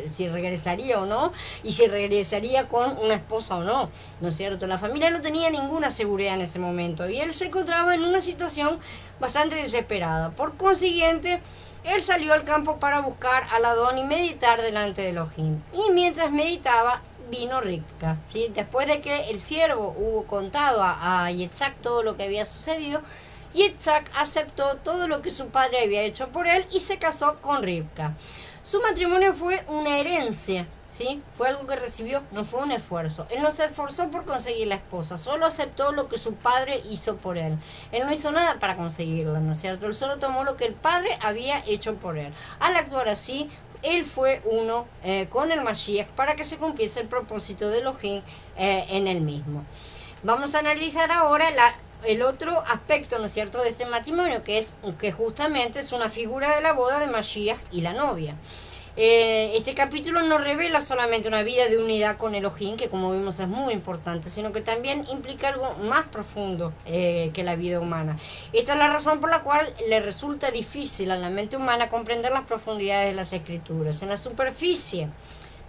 si regresaría o no, y si regresaría con una esposa o no, ¿no es cierto? La familia no tenía ninguna seguridad en ese momento, y él se encontraba en una situación bastante desesperada. Por consiguiente, él salió al campo para buscar al Adón y meditar delante de Elohim. Y mientras meditaba, vino Rivka, ¿sí? Después de que el siervo hubo contado a Yitzhak todo lo que había sucedido, Yitzhak aceptó todo lo que su padre había hecho por él y se casó con Rivka. Su matrimonio fue una herencia, ¿sí? Fue algo que recibió, no fue un esfuerzo. Él no se esforzó por conseguir la esposa, solo aceptó lo que su padre hizo por él. Él no hizo nada para conseguirlo, ¿no es cierto? Él solo tomó lo que el padre había hecho por él. Al actuar así, él fue uno con el Mashiach para que se cumpliese el propósito de Elohim en él mismo. Vamos a analizar ahora el otro aspecto, ¿no es cierto?, de este matrimonio, que justamente es una figura de la boda de Mashiach y la novia. Este capítulo no revela solamente una vida de unidad con Elohim, que como vimos es muy importante, sino que también implica algo más profundo que la vida humana. Esta es la razón por la cual le resulta difícil a la mente humana comprender las profundidades de las escrituras. En la superficie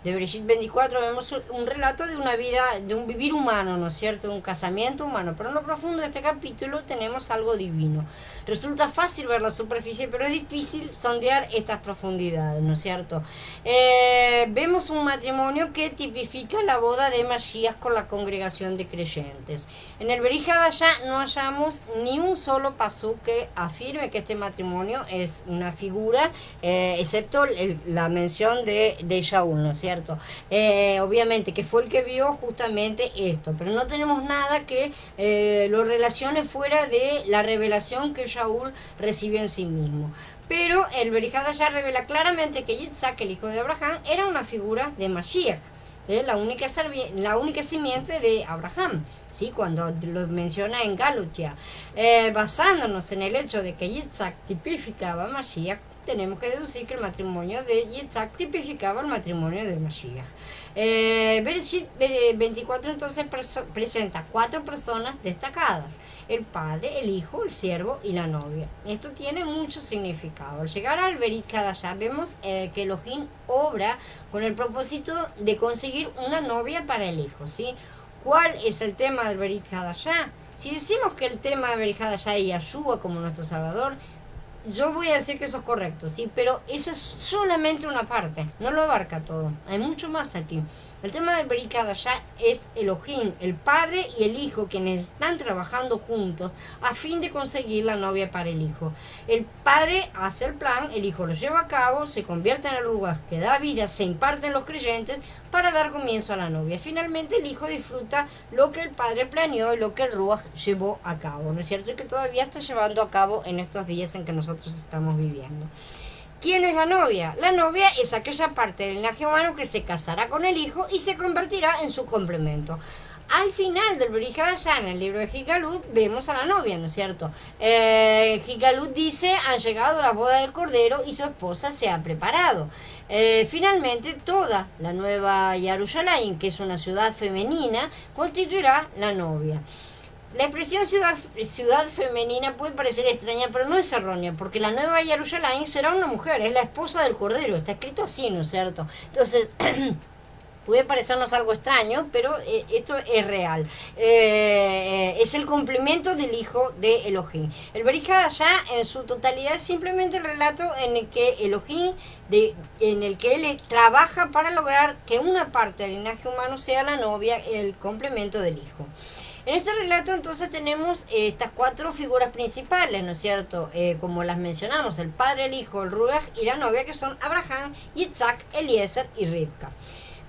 de Bereshit 24 vemos un relato de una vida, de un vivir humano, ¿no es cierto?, de un casamiento humano, pero en lo profundo de este capítulo tenemos algo divino. Resulta fácil ver la superficie, pero es difícil sondear estas profundidades, ¿no es cierto? Vemos un matrimonio que tipifica la boda de Mashiach con la congregación de creyentes. En el Berij Hadashah no hallamos ni un solo pasú que afirme que este matrimonio es una figura, excepto la mención de Shaul, ¿no es cierto? Obviamente que fue el que vio justamente esto, pero no tenemos nada que lo relacione fuera de la revelación que Shaul recibió en sí mismo. Pero el Berij Hadashah revela claramente que Yitzhak, el hijo de Abraham, era una figura de Mashiach, la única simiente de Abraham, ¿sí?, cuando lo menciona en Galutia, basándonos en el hecho de que Yitzhak tipificaba a Mashiach. tenemos que deducir que el matrimonio de Yitzhak tipificaba el matrimonio de Mashiach. Bereshit 24 entonces presenta 4 personas destacadas: el padre, el hijo, el siervo y la novia. Esto tiene mucho significado. Al llegar al Berit Hadashah vemos que Elohim obra con el propósito de conseguir una novia para el hijo, ¿sí? ¿Cuál es el tema del Berit Hadashah? Si decimos que el tema del Berit Hadashah es Yahshua como nuestro Salvador, yo voy a decir que eso es correcto, ¿sí? Pero eso es solamente una parte, no lo abarca todo. Hay mucho más aquí. El tema del Berit Hadashah es Elohim, el padre y el hijo, quienes están trabajando juntos a fin de conseguir la novia para el hijo. El padre hace el plan, el hijo lo lleva a cabo, se convierte en el ruach que da vida, se imparte en los creyentes para dar comienzo a la novia. Finalmente el hijo disfruta lo que el padre planeó y lo que el ruach llevó a cabo, ¿no es cierto? Y que todavía está llevando a cabo en estos días en que nosotros estamos viviendo. ¿Quién es la novia? La novia es aquella parte del linaje humano que se casará con el hijo y se convertirá en su complemento. Al final del Berit Hadashah, en el libro de Higalut, vemos a la novia, ¿no es cierto? Higalut dice: han llegado la boda del Cordero y su esposa se ha preparado. Finalmente, toda la nueva Jerusalén, que es una ciudad femenina, constituirá la novia. La expresión ciudad femenina puede parecer extraña, pero no es errónea, porque la nueva Jerusalén será una mujer, es la esposa del Cordero, está escrito así, ¿no es cierto? Entonces, puede parecernos algo extraño, pero esto es real. Es el complemento del hijo de Elohim. El Berit Hadashah en su totalidad es simplemente el relato en el que Elohim, en el que él trabaja para lograr que una parte del linaje humano sea la novia, el complemento del hijo. En este relato entonces tenemos estas 4 figuras principales, ¿no es cierto? Como las mencionamos, el padre, el hijo, el ruach y la novia, que son Abraham, Yitzhak, Eliezer y Rivka.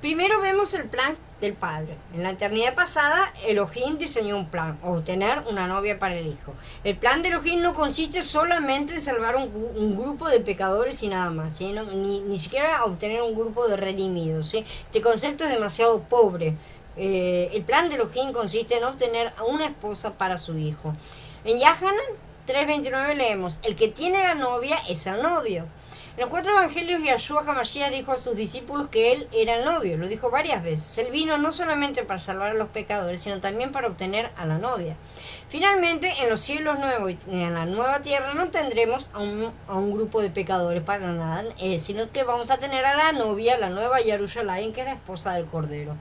Primero vemos el plan del padre. En la eternidad pasada, Elohim diseñó un plan: obtener una novia para el hijo. El plan de Elohim no consiste solamente en salvar un grupo de pecadores y nada más, ¿sí? Ni siquiera obtener un grupo de redimidos, ¿sí? Este concepto es demasiado pobre. El plan de Elohim consiste en obtener a una esposa para su hijo. En Yahanan 3:29 leemos: el que tiene la novia es el novio. En los 4 evangelios, Yahshua HaMashiach dijo a sus discípulos que él era el novio. Lo dijo varias veces. Él vino no solamente para salvar a los pecadores, sino también para obtener a la novia. Finalmente, en los cielos nuevos y en la nueva tierra no tendremos a un grupo de pecadores para nada, sino que vamos a tener a la novia, la nueva Jerusalén, que es la esposa del Cordero.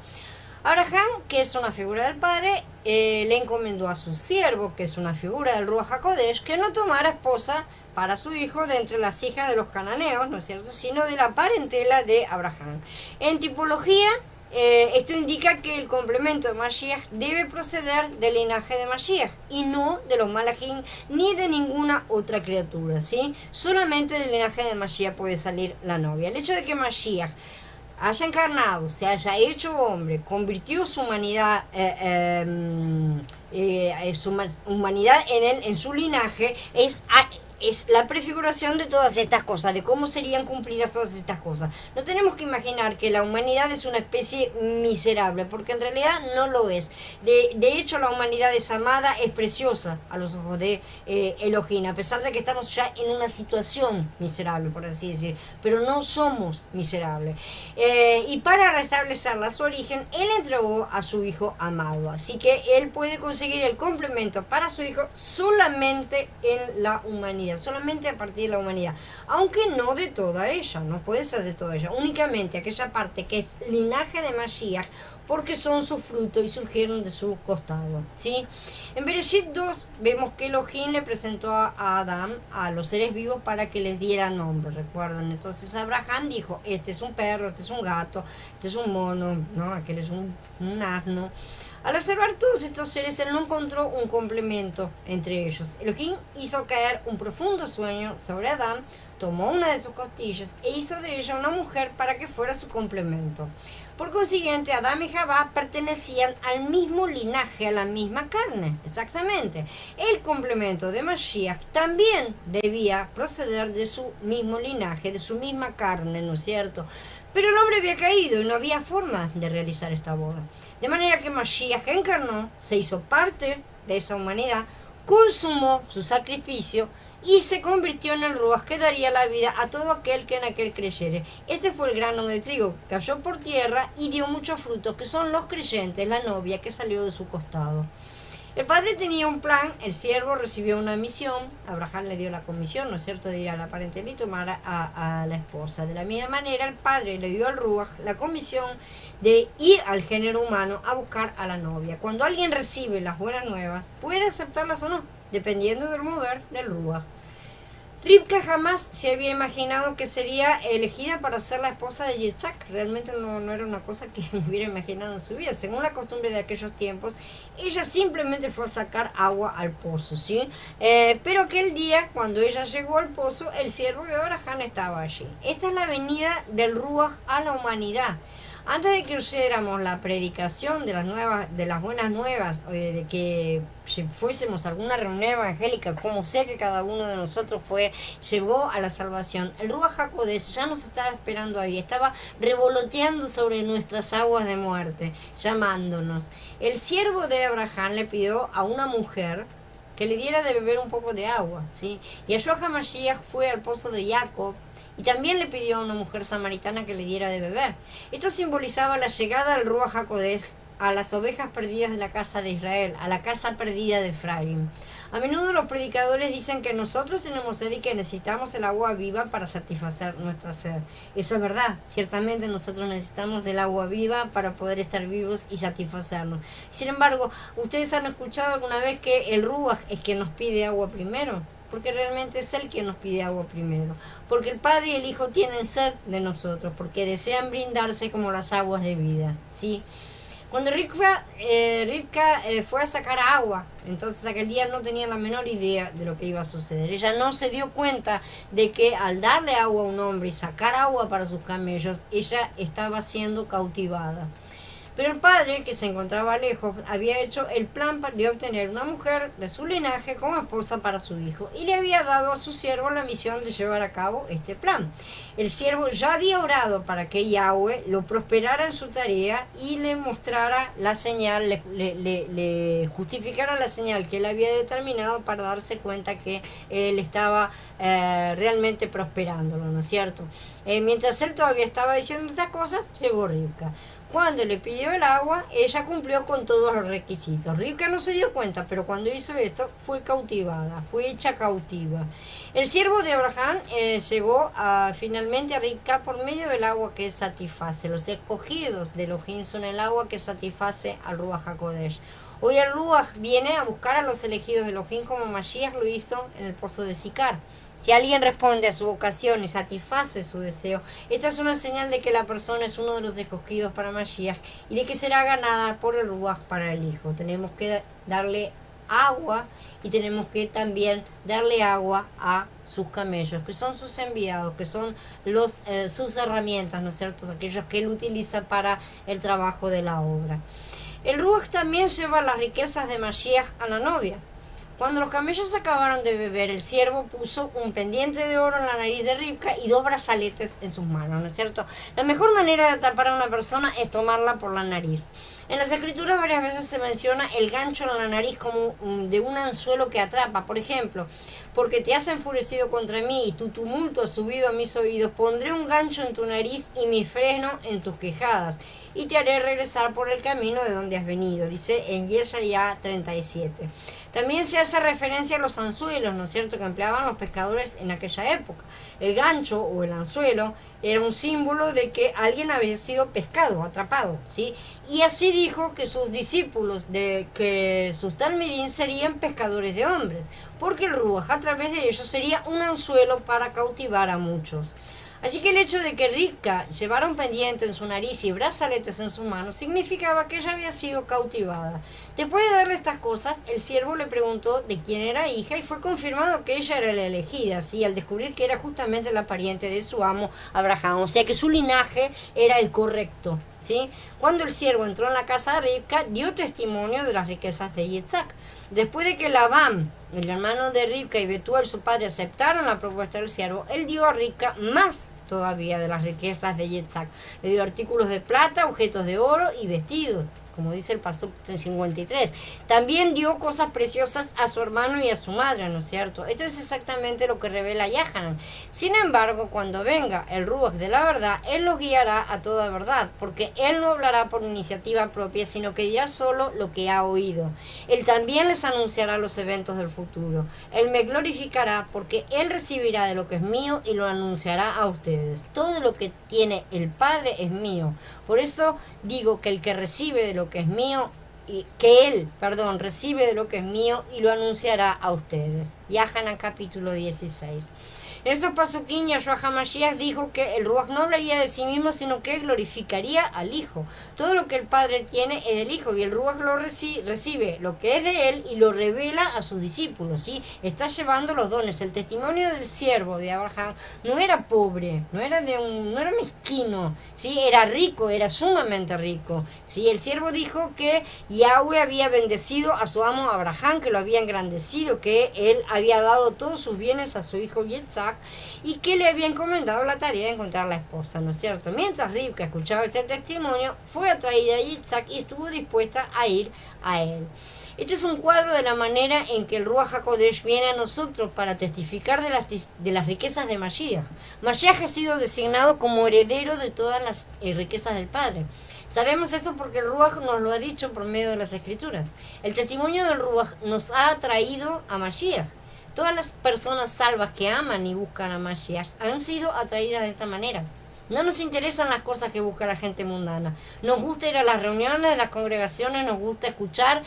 Abraham, que es una figura del padre, le encomendó a su siervo, que es una figura del Ruach HaKodesh, que no tomara esposa para su hijo de entre las hijas de los cananeos, ¿no es cierto?, sino de la parentela de Abraham. En tipología, esto indica que el complemento de Mashiach debe proceder del linaje de Mashiach y no de los Malachim ni de ninguna otra criatura, ¿sí? Solamente del linaje de Mashiach puede salir la novia. El hecho de que Mashiach haya encarnado, se haya hecho hombre, convirtió su humanidad, en su linaje, es la prefiguración de todas estas cosas, de cómo serían cumplidas todas estas cosas. No tenemos que imaginar que la humanidad es una especie miserable, porque en realidad no lo es. De hecho, la humanidad es amada, es preciosa a los ojos de Elohim, a pesar de que estamos ya en una situación miserable, por así decir, pero no somos miserables. Y para restablecerla a su origen, él entregó a su hijo amado, así que él puede conseguir el complemento para su hijo solamente en la humanidad, solamente a partir de la humanidad, aunque no de toda ella, no puede ser de toda ella, únicamente aquella parte que es linaje de Mashiach, porque son su fruto y surgieron de su costado, ¿sí? En Bereshit 2 vemos que Elohim le presentó a Adán a los seres vivos para que les diera nombre, ¿recuerdan? Entonces Abraham dijo: este es un perro, este es un gato, este es un mono, ¿no? Aquel es un asno. Al observar todos estos seres, él no encontró un complemento entre ellos. Elohim hizo caer un profundo sueño sobre Adán, tomó una de sus costillas e hizo de ella una mujer para que fuera su complemento. Por consiguiente, Adán y Javá pertenecían al mismo linaje, a la misma carne, exactamente. El complemento de Mashiach también debía proceder de su mismo linaje, de su misma carne, ¿no es cierto? Pero el hombre había caído y no había forma de realizar esta boda. De manera que Mashiach encarnó, se hizo parte de esa humanidad, consumó su sacrificio y se convirtió en el Ruach que daría la vida a todo aquel que en aquel creyere. Este fue el grano de trigo que cayó por tierra y dio muchos frutos, que son los creyentes, la novia que salió de su costado. El padre tenía un plan, el siervo recibió una misión, Abraham le dio la comisión, ¿no es cierto?, de ir a la parentela y tomar a la esposa. De la misma manera, el padre le dio al Ruach la comisión de ir al género humano a buscar a la novia. Cuando alguien recibe las buenas nuevas, puede aceptarlas o no, dependiendo del mover del Ruach. Rivka jamás se había imaginado que sería elegida para ser la esposa de Yitzhak. Realmente no era una cosa que hubiera imaginado en su vida. Según la costumbre de aquellos tiempos, ella simplemente fue a sacar agua al pozo, ¿sí? Pero aquel día, cuando ella llegó al pozo, el siervo de Abraham estaba allí. Esta es la venida del Ruach a la humanidad. Antes de que oyéramos la predicación de las buenas nuevas, de que fuésemos a alguna reunión evangélica, como sea que cada uno de nosotros llegó a la salvación, el Ruach HaKodesh ya nos estaba esperando ahí, estaba revoloteando sobre nuestras aguas de muerte, llamándonos. El siervo de Abraham le pidió a una mujer que le diera de beber un poco de agua, ¿sí? Y Yahshua HaMashiach fue al pozo de Jacob y también le pidió a una mujer samaritana que le diera de beber. Esto simbolizaba la llegada del Ruach HaKodesh a las ovejas perdidas de la casa de Israel, a la casa perdida de Efraín. A menudo los predicadores dicen que nosotros tenemos sed y que necesitamos el agua viva para satisfacer nuestra sed. Eso es verdad, ciertamente nosotros necesitamos del agua viva para poder estar vivos y satisfacernos. Sin embargo, ¿ustedes han escuchado alguna vez que el Ruach es quien nos pide agua primero? Porque realmente es Él quien nos pide agua primero. Porque el Padre y el Hijo tienen sed de nosotros, porque desean brindarse como las aguas de vida, ¿sí? Cuando Rivka fue a sacar agua, entonces aquel día no tenía la menor idea de lo que iba a suceder. Ella no se dio cuenta de que al darle agua a un hombre y sacar agua para sus camellos, ella estaba siendo cautivada. Pero el padre, que se encontraba lejos, había hecho el plan de obtener una mujer de su linaje como esposa para su hijo y le había dado a su siervo la misión de llevar a cabo este plan. El siervo ya había orado para que Yahweh lo prosperara en su tarea y le mostrara la señal, le justificara la señal que él había determinado para darse cuenta que él estaba realmente prosperándolo, ¿no es cierto? Mientras él todavía estaba diciendo estas cosas, llegó Rivka. Cuando le pidió el agua, ella cumplió con todos los requisitos. Rivka no se dio cuenta, pero cuando hizo esto, fue cautivada, fue hecha cautiva. El siervo de Abraham llegó finalmente a Rivka por medio del agua que satisface. Los escogidos de Elohim son el agua que satisface al Ruach HaKodesh. Hoy el Ruach viene a buscar a los elegidos de Elohim como Mashiach lo hizo en el pozo de Sicar. Si alguien responde a su vocación y satisface su deseo, esta es una señal de que la persona es uno de los escogidos para Mashiach y de que será ganada por el Ruach para el Hijo. Tenemos que darle agua y tenemos que también darle agua a sus camellos, que son sus enviados, que son sus herramientas, ¿no es cierto?, aquellos que él utiliza para el trabajo de la obra. El Ruach también lleva las riquezas de Mashiach a la novia. Cuando los camellos acabaron de beber, el siervo puso un pendiente de oro en la nariz de Rivka y 2 brazaletes en sus manos, ¿no es cierto? La mejor manera de atrapar a una persona es tomarla por la nariz. En las escrituras varias veces se menciona el gancho en la nariz como de un anzuelo que atrapa. Por ejemplo, porque te has enfurecido contra mí y tu tumulto ha subido a mis oídos, pondré un gancho en tu nariz y mi freno en tus quejadas y te haré regresar por el camino de donde has venido, dice en Yeshayahu 37. También se hace referencia a los anzuelos, ¿no es cierto?, que empleaban los pescadores en aquella época. El gancho o el anzuelo era un símbolo de que alguien había sido pescado, atrapado, ¿sí? Y así dijo que sus discípulos, que sus talmidín serían pescadores de hombres, porque el Ruach a través de ellos sería un anzuelo para cautivar a muchos. Así que el hecho de que Rivka llevara un pendiente en su nariz y brazaletes en sus manos significaba que ella había sido cautivada. Después de darle estas cosas, el siervo le preguntó de quién era hija y fue confirmado que ella era la elegida, ¿sí?, al descubrir que era justamente la pariente de su amo Abraham, o sea que su linaje era el correcto, ¿sí? Cuando el siervo entró en la casa de Rivka, dio testimonio de las riquezas de Yitzhak. Después de que Labán, el hermano de Rivka, y Betuel, su padre, aceptaron la propuesta del siervo, él dio a Rivka más todavía de las riquezas de Yitzhak. Le dio artículos de plata, objetos de oro y vestidos. como dice el Pasuk 53. También dio cosas preciosas a su hermano y a su madre, ¿no es cierto? Esto es exactamente lo que revela Yahanan. Sin embargo, cuando venga el Ruach de la verdad, él los guiará a toda verdad, porque él no hablará por iniciativa propia, sino que dirá solo lo que ha oído. Él también les anunciará los eventos del futuro. Él me glorificará, porque él recibirá de lo que es mío y lo anunciará a ustedes. Todo lo que tiene el Padre es mío. Por eso digo que el que recibe de lo que es mío, recibe de lo que es mío y lo anunciará a ustedes. Yahanan capítulo 16. En estos pasuquín, Yahshua HaMashiach dijo que el Ruach no hablaría de sí mismo, sino que glorificaría al Hijo. Todo lo que el Padre tiene es del Hijo, y el Ruach lo recibe lo que es de él y lo revela a sus discípulos, ¿sí? Está llevando los dones. El testimonio del siervo de Abraham no era pobre, no era mezquino, ¿sí? Era rico, era sumamente rico, ¿sí? El siervo dijo que Yahweh había bendecido a su amo Abraham, que lo había engrandecido, que él había dado todos sus bienes a su hijo Yitzhak, y que le había encomendado la tarea de encontrar la esposa, ¿no es cierto? Mientras Rivka escuchaba este testimonio, fue atraída a Yitzhak y estuvo dispuesta a ir a él. Este es un cuadro de la manera en que el Ruach HaKodesh viene a nosotros para testificar de las riquezas de Mashiach. Mashiach ha sido designado como heredero de todas las riquezas del Padre. Sabemos eso porque el Ruach nos lo ha dicho por medio de las Escrituras. El testimonio del Ruach nos ha atraído a Mashiach. Todas las personas salvas que aman y buscan a Mashiach han sido atraídas de esta manera. No nos interesan las cosas que busca la gente mundana. Nos gusta ir a las reuniones de las congregaciones, nos gusta escuchar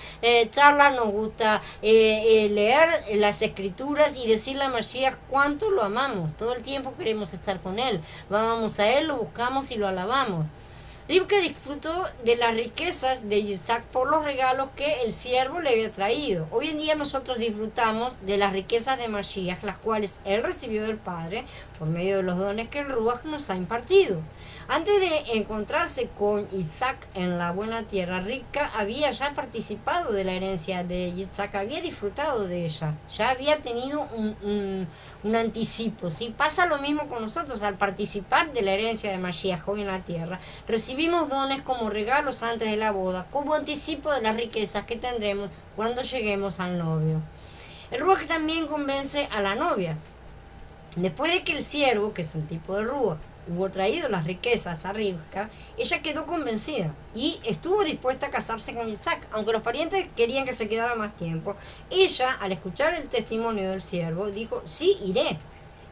charlas, nos gusta leer las escrituras y decirle a Mashiach cuánto lo amamos. Todo el tiempo queremos estar con él. Lo amamos a él, lo buscamos y lo alabamos. Rivka disfrutó de las riquezas de Yitzhak por los regalos que el siervo le había traído. Hoy en día nosotros disfrutamos de las riquezas de Mashiach, las cuales él recibió del Padre por medio de los dones que el Ruach nos ha impartido. Antes de encontrarse con Isaac en la buena tierra, Rivka había ya participado de la herencia de Yitzhak, había disfrutado de ella, ya había tenido un anticipo, ¿sí? Pasa lo mismo con nosotros al participar de la herencia de Mashiach hoy en la tierra. Recibimos dones como regalos antes de la boda, como anticipo de las riquezas que tendremos cuando lleguemos al novio. El Ruach también convence a la novia. Después de que el siervo, que es el tipo de Ruach, hubo traído las riquezas a Rivka, ella quedó convencida y estuvo dispuesta a casarse con Isaac, aunque los parientes querían que se quedara más tiempo. Ella, al escuchar el testimonio del siervo, dijo, sí, iré.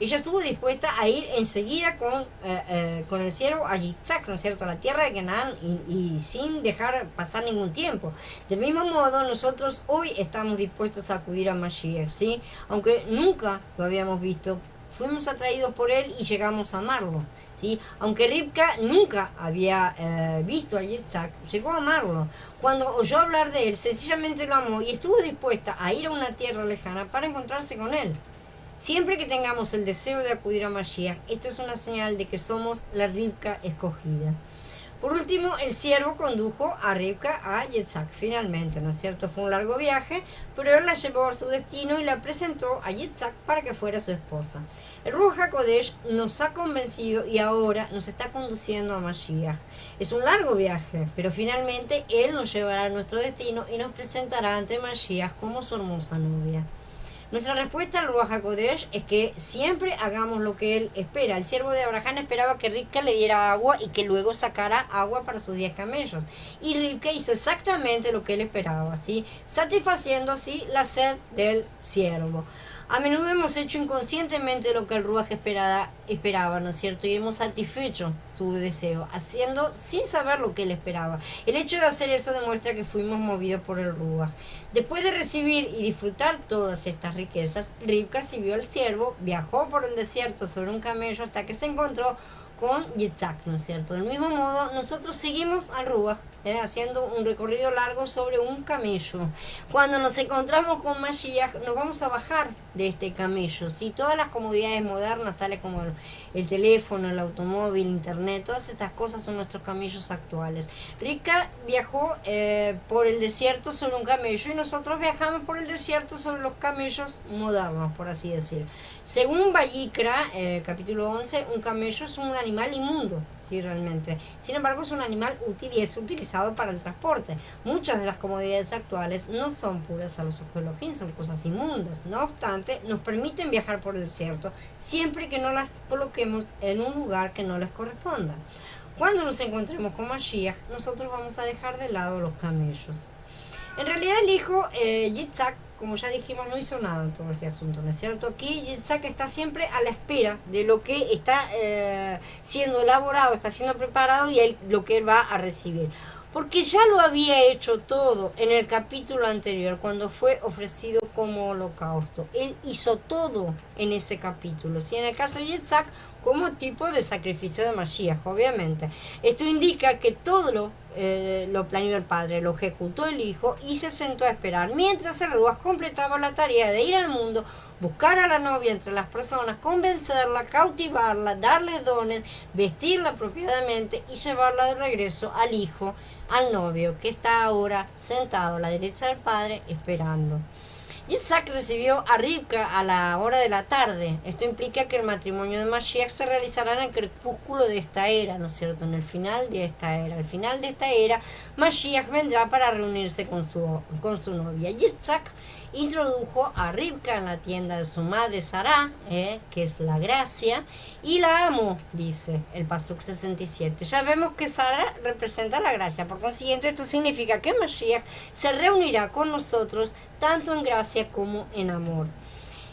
Ella estuvo dispuesta a ir enseguida con el siervo a Yitzhak, ¿no es cierto?, a la tierra de Canaán y sin dejar pasar ningún tiempo. Del mismo modo, nosotros hoy estamos dispuestos a acudir a Mashiach, ¿sí? Aunque nunca lo habíamos visto, fuimos atraídos por él y llegamos a amarlo, ¿sí? Aunque Rivka nunca había visto a Yitzhak, llegó a amarlo. Cuando oyó hablar de él, sencillamente lo amó y estuvo dispuesta a ir a una tierra lejana para encontrarse con él. Siempre que tengamos el deseo de acudir a Mashiach, esto es una señal de que somos la Rivka escogida. Por último, el siervo condujo a Rivka a Yitzhak, finalmente, ¿no es cierto? Fue un largo viaje, pero él la llevó a su destino y la presentó a Yitzhak para que fuera su esposa. El Ruach HaKodesh nos ha convencido y ahora nos está conduciendo a Mashiach. Es un largo viaje, pero finalmente él nos llevará a nuestro destino y nos presentará ante Mashiach como su hermosa novia. Nuestra respuesta al Ruach HaKodesh es que siempre hagamos lo que él espera. El siervo de Abraham esperaba que Rivka le diera agua y que luego sacara agua para sus 10 camellos. Y Rivka hizo exactamente lo que él esperaba, ¿sí? Satisfaciendo así la sed del siervo. A menudo hemos hecho inconscientemente lo que el Ruach esperaba, ¿no es cierto? Y hemos satisfecho su deseo, haciendo sin saber lo que él esperaba. El hecho de hacer eso demuestra que fuimos movidos por el Ruach. Después de recibir y disfrutar todas estas riquezas, Rivka siguió al siervo, viajó por el desierto sobre un camello hasta que se encontró con Yitzhak, ¿no es cierto? Del mismo modo, nosotros seguimos al Ruach, haciendo un recorrido largo sobre un camello. Cuando nos encontramos con Mashiach, nos vamos a bajar de este camello, ¿sí? Todas las comodidades modernas, tales como el teléfono, el automóvil, internet, todas estas cosas son nuestros camellos actuales. Rivka viajó por el desierto sobre un camello y nosotros viajamos por el desierto sobre los camellos modernos, por así decir. Según Vayikra, capítulo 11, un camello es un animal inmundo, ¿sí? ¿sí? Realmente. Sin embargo, es un animal útil y es utilizado para el transporte. Muchas de las comodidades actuales no son puras a los ojos de Elohim, son cosas inmundas. No obstante, nos permiten viajar por el desierto siempre que no las coloquemos en un lugar que no les corresponda. Cuando nos encontremos con Mashiach, nosotros vamos a dejar de lado los camellos. En realidad el hijo Yitzhak, como ya dijimos, no hizo nada en todo este asunto, ¿no es cierto? Aquí Yitzhak está siempre a la espera de lo que está siendo elaborado, está siendo preparado y lo que él va a recibir. Porque ya lo había hecho todo en el capítulo anterior, cuando fue ofrecido como holocausto. Él hizo todo en ese capítulo. ¿Sí? En el caso de Yitzhak, como tipo de sacrificio de Mashiach, obviamente. Esto indica que todo lo planeó el padre, lo ejecutó el hijo y se sentó a esperar, mientras el Ruach completaba la tarea de ir al mundo, buscar a la novia entre las personas, convencerla, cautivarla, darle dones, vestirla apropiadamente y llevarla de regreso al hijo, al novio, que está ahora sentado a la derecha del padre esperando. Yitzhak recibió a Rivka a la hora de la tarde. Esto implica que el matrimonio de Mashiach se realizará en el crepúsculo de esta era, ¿no es cierto? En el final de esta era. Al final de esta era, Mashiach vendrá para reunirse con su novia. Yitzhak introdujo a Rivka en la tienda de su madre Sará, que es la gracia, y la amó, dice el Pasuk 67. Ya vemos que Sará representa la gracia. Por consiguiente, esto significa que Mashiach se reunirá con nosotros tanto en gracia como en amor.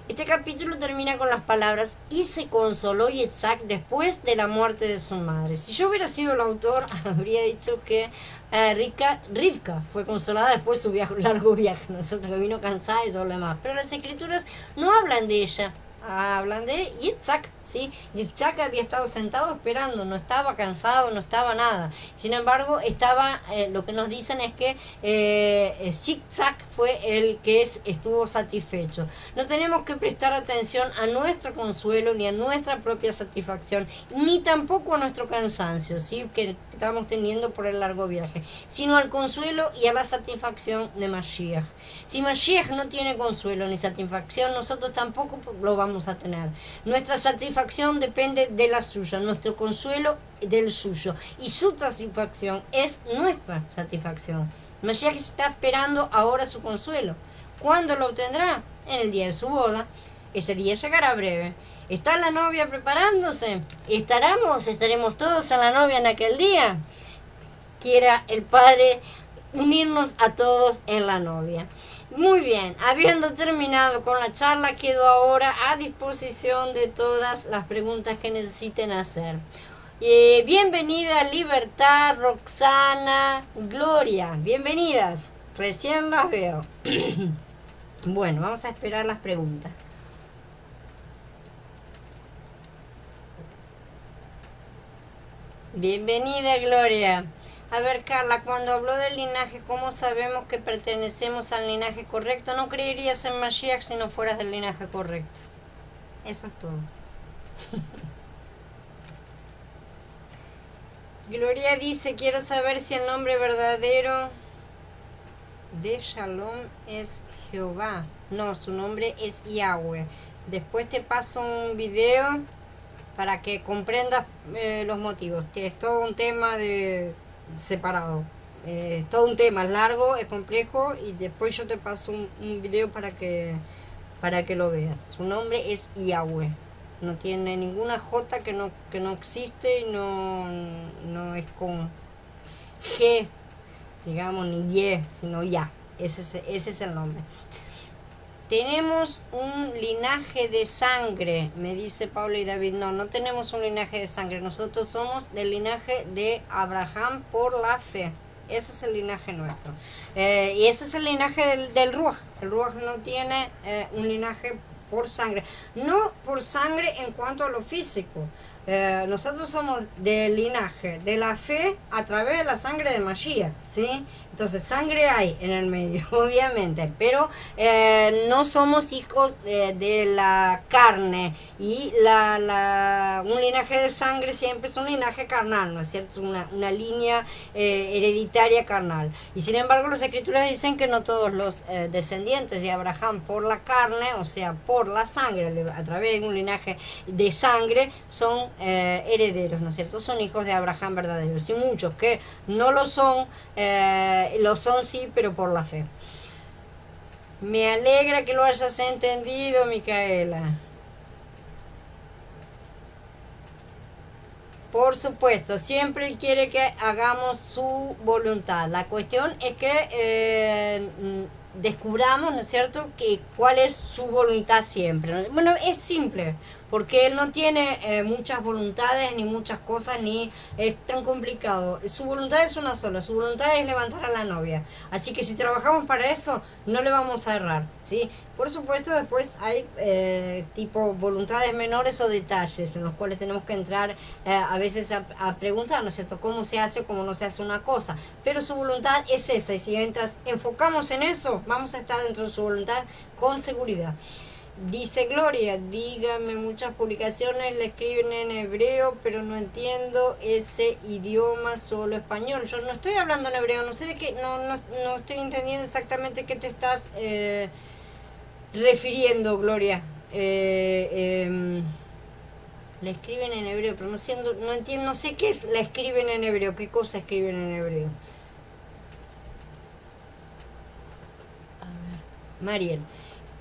Este capítulo termina con las palabras: y se consoló Yitzhak después de la muerte de su madre. Si yo hubiera sido el autor, habría dicho que Rivka fue consolada después de su largo viaje, nosotros que vino cansada y todo lo demás. Pero las escrituras no hablan de ella, hablan de Yitzhak, ¿sí? Yitzhak había estado sentado esperando, no estaba cansado, no estaba nada. Sin embargo, lo que nos dicen es que Yitzhak fue el que estuvo satisfecho. No tenemos que prestar atención a nuestro consuelo, ni a nuestra propia satisfacción, ni tampoco a nuestro cansancio, ¿sí? Que estamos teniendo por el largo viaje, sino al consuelo y a la satisfacción de Mashiach. Si Mashiach no tiene consuelo ni satisfacción, nosotros tampoco lo vamos a tener. Nuestra satisfacción depende de la suya, nuestro consuelo del suyo, y su satisfacción es nuestra satisfacción. Mashiach está esperando ahora su consuelo. ¿Cuándo lo obtendrá? En el día de su boda. Ese día llegará breve. ¿Está la novia preparándose? ¿Estaremos todos a la novia en aquel día? Quiera el Padre unirnos a todos en la novia. Muy bien, habiendo terminado con la charla, quedo ahora a disposición de todas las preguntas que necesiten hacer. Bienvenida Libertad, Roxana, Gloria, bienvenidas, recién las veo. Bueno, vamos a esperar las preguntas. Bienvenida Gloria. A ver, Carla, cuando habló del linaje, ¿cómo sabemos que pertenecemos al linaje correcto? No creerías en Mashiach si no fueras del linaje correcto. Eso es todo. Gloria dice, quiero saber si el nombre verdadero de Shalom es Jehová. No, su nombre es Yahweh. Después te paso un video para que comprendas los motivos. Que es todo un tema separado. Todo un tema, es largo, es complejo, y después yo te paso un video para que lo veas. Su nombre es Yahweh. No tiene ninguna J que no existe, y no es con G, digamos, ni Y, sino Ya. Ese es el nombre. Tenemos un linaje de sangre, me dice Pablo y David. No tenemos un linaje de sangre. Nosotros somos del linaje de Abraham por la fe. Ese es el linaje nuestro. Y ese es el linaje del Ruach. El Ruach no tiene un linaje por sangre. No por sangre en cuanto a lo físico. Nosotros somos del linaje de la fe a través de la sangre de Mashiach, ¿sí? Entonces, sangre hay en el medio, obviamente, pero no somos hijos de la carne y un linaje de sangre siempre es un linaje carnal, ¿no es cierto? Una línea hereditaria carnal. Y sin embargo, las escrituras dicen que no todos los descendientes de Abraham por la carne, o sea, por la sangre, a través de un linaje de sangre, son herederos, ¿no es cierto? Son hijos de Abraham verdaderos. Y muchos que no lo son sí, pero por la fe. Me alegra que lo hayas entendido, Micaela. Por supuesto, siempre Él quiere que hagamos su voluntad. La cuestión es que descubramos, ¿no es cierto?, que cuál es su voluntad siempre, ¿no? Bueno, es simple, porque Él no tiene muchas voluntades, ni muchas cosas, ni es tan complicado. Su voluntad es una sola, su voluntad es levantar a la novia. Así que si trabajamos para eso, no le vamos a errar, ¿sí? Por supuesto, después hay tipo voluntades menores o detalles en los cuales tenemos que entrar a veces a preguntar, ¿no es cierto?, cómo se hace o cómo no se hace una cosa. Pero su voluntad es esa, y si mientras enfocamos en eso, vamos a estar dentro de su voluntad con seguridad. Dice Gloria, dígame, muchas publicaciones le escriben en hebreo, pero no entiendo ese idioma, solo español. Yo no estoy hablando en hebreo, no sé de qué, no estoy entendiendo exactamente qué te estás refiriendo, Gloria. Le escriben en hebreo, pero no entiendo, no sé qué es la escriben en hebreo, qué cosa escriben en hebreo. A ver,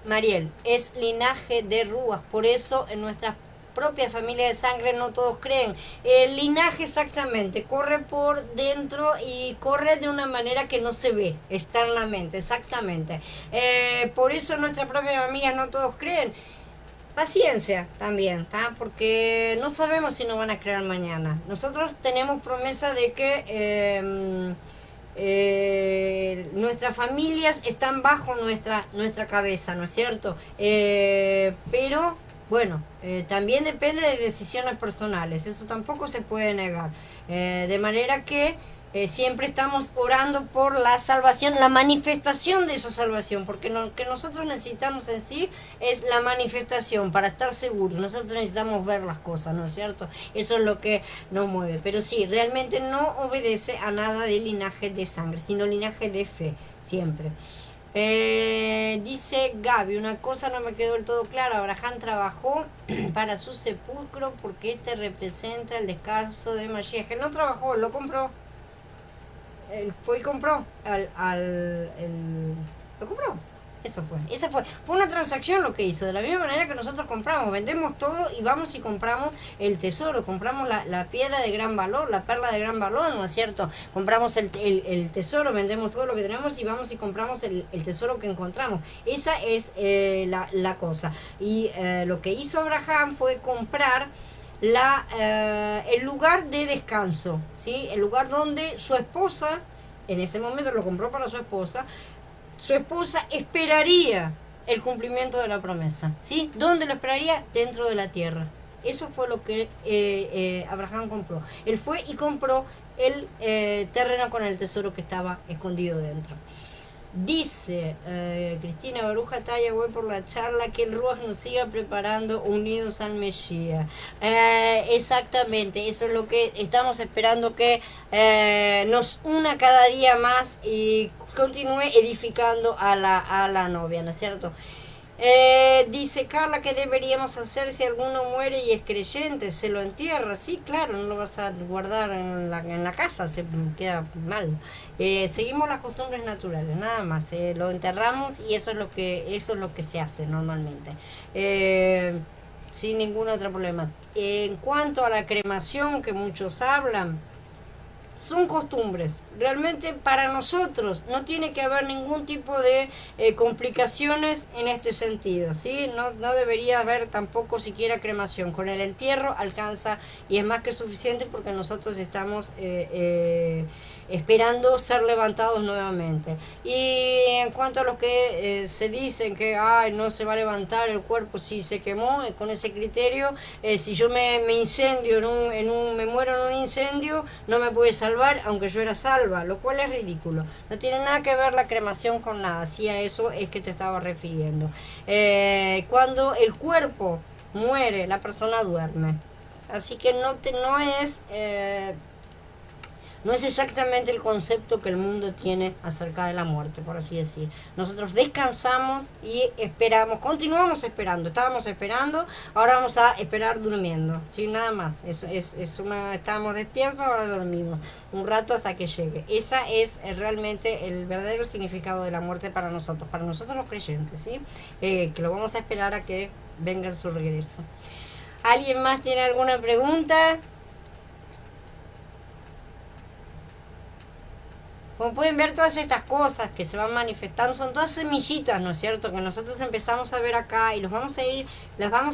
Mariel, es linaje de Rúas, por eso en nuestra propia familia de sangre no todos creen. El linaje exactamente corre por dentro y corre de una manera que no se ve externamente, exactamente. Por eso en nuestra propia familia no todos creen. Paciencia también, ¿tá? Porque no sabemos si nos van a creer mañana. Nosotros tenemos promesa de que nuestras familias están bajo nuestra cabeza, ¿no es cierto? Pero bueno, también depende de decisiones personales, eso tampoco se puede negar. De manera que siempre estamos orando por la salvación, la manifestación de esa salvación, porque lo que nosotros necesitamos en sí es la manifestación para estar seguros. Nosotros necesitamos ver las cosas, ¿no es cierto? Eso es lo que nos mueve. Pero sí, realmente no obedece a nada de linaje de sangre, sino linaje de fe, siempre. Dice Gaby, una cosa no me quedó del todo clara. Abraham trabajó para su sepulcro porque este representa el descanso de Mashiach. Él no trabajó, lo compró. Él fue y compró lo compró. Esa fue una transacción lo que hizo, de la misma manera que nosotros compramos, vendemos todo y vamos y compramos el tesoro, compramos la piedra de gran valor, la perla de gran valor, ¿no es cierto? Compramos el tesoro, vendemos todo lo que tenemos y vamos y compramos el tesoro que encontramos. Esa es la cosa. Y lo que hizo Abraham fue comprar el lugar de descanso, ¿sí? El lugar donde su esposa, en ese momento lo compró para su esposa esperaría el cumplimiento de la promesa, ¿sí? ¿Dónde lo esperaría? Dentro de la tierra. Eso fue lo que Abraham compró. Él fue y compró el terreno con el tesoro que estaba escondido dentro. Dice Cristina Baruja Talla, voy por la charla, que el Ruach nos siga preparando unidos al Mesías. Exactamente, eso es lo que estamos esperando, que nos una cada día más y continúe edificando a la novia, ¿no es cierto? Dice Carla, ¿qué deberíamos hacer si alguno muere y es creyente? ¿Se lo entierra? Sí, claro, no lo vas a guardar en la casa, se queda mal. Seguimos las costumbres naturales, nada más. Lo enterramos y eso es lo que se hace normalmente. Sin ningún otro problema. En cuanto a la cremación, que muchos hablan, son costumbres. Realmente para nosotros no tiene que haber ningún tipo de complicaciones en este sentido, ¿sí? No debería haber tampoco siquiera cremación. Con el entierro alcanza y es más que suficiente, porque nosotros estamos esperando ser levantados nuevamente. Y en cuanto a los que se dicen que ay, no se va a levantar el cuerpo si se quemó, con ese criterio, si yo me incendio me muero en un incendio, no me puede salvar aunque yo era salva, lo cual es ridículo. No tiene nada que ver la cremación con nada, si a eso es que te estaba refiriendo. Cuando el cuerpo muere, la persona duerme. Así que no es exactamente el concepto que el mundo tiene acerca de la muerte, por así decir. Nosotros descansamos y esperamos, continuamos esperando, estábamos esperando, ahora vamos a esperar durmiendo, sin nada más. Estábamos despiertos, ahora dormimos un rato hasta que llegue. Esa es realmente el verdadero significado de la muerte para nosotros los creyentes, ¿sí? Que lo vamos a esperar a que venga su regreso. ¿Alguien más tiene alguna pregunta? Como pueden ver, todas estas cosas que se van manifestando son todas semillitas, ¿no es cierto? Que nosotros empezamos a ver acá y las vamos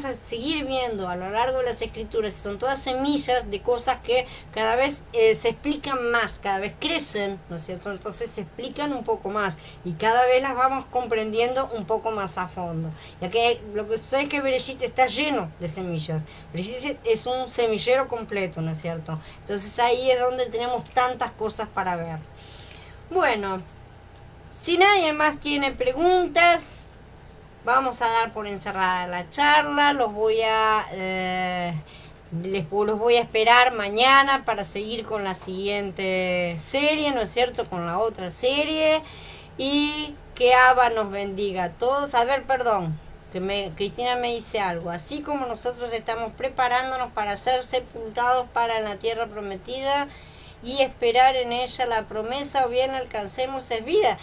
a seguir viendo a lo largo de las escrituras. Son todas semillas de cosas que cada vez se explican más, cada vez crecen, ¿no es cierto? Entonces se explican un poco más y cada vez las vamos comprendiendo un poco más a fondo. Ya que lo que sucede es que Bereshit está lleno de semillas. Bereshit es un semillero completo, ¿no es cierto? Entonces ahí es donde tenemos tantas cosas para ver. Bueno, si nadie más tiene preguntas, vamos a dar por encerrada la charla. Los voy a esperar mañana para seguir con la siguiente serie, ¿no es cierto? Con la otra serie. Y que Abba nos bendiga a todos. A ver, perdón, Cristina me dice algo. Así como nosotros estamos preparándonos para ser sepultados para la tierra prometida y esperar en ella la promesa, o bien alcancemos es vida.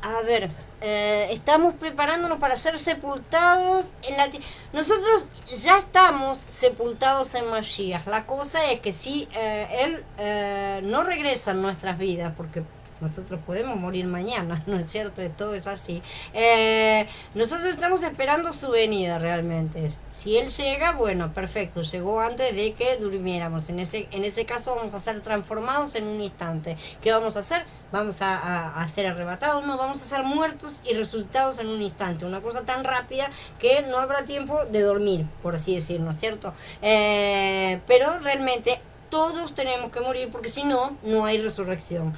A ver, estamos preparándonos para ser sepultados en la tierra. Nosotros ya estamos sepultados en Mashiach. La cosa es que si Él no regresa en nuestras vidas, porque nosotros podemos morir mañana, ¿no es cierto? Todo es así. Nosotros estamos esperando su venida realmente. Si Él llega, bueno, perfecto, llegó antes de que durmiéramos. En ese caso vamos a ser transformados en un instante. ¿Qué vamos a hacer? Vamos a ser arrebatados, no, vamos a ser muertos y resucitados en un instante. Una cosa tan rápida que no habrá tiempo de dormir, por así decirlo, ¿no es cierto? Pero realmente todos tenemos que morir, porque si no, no hay resurrección.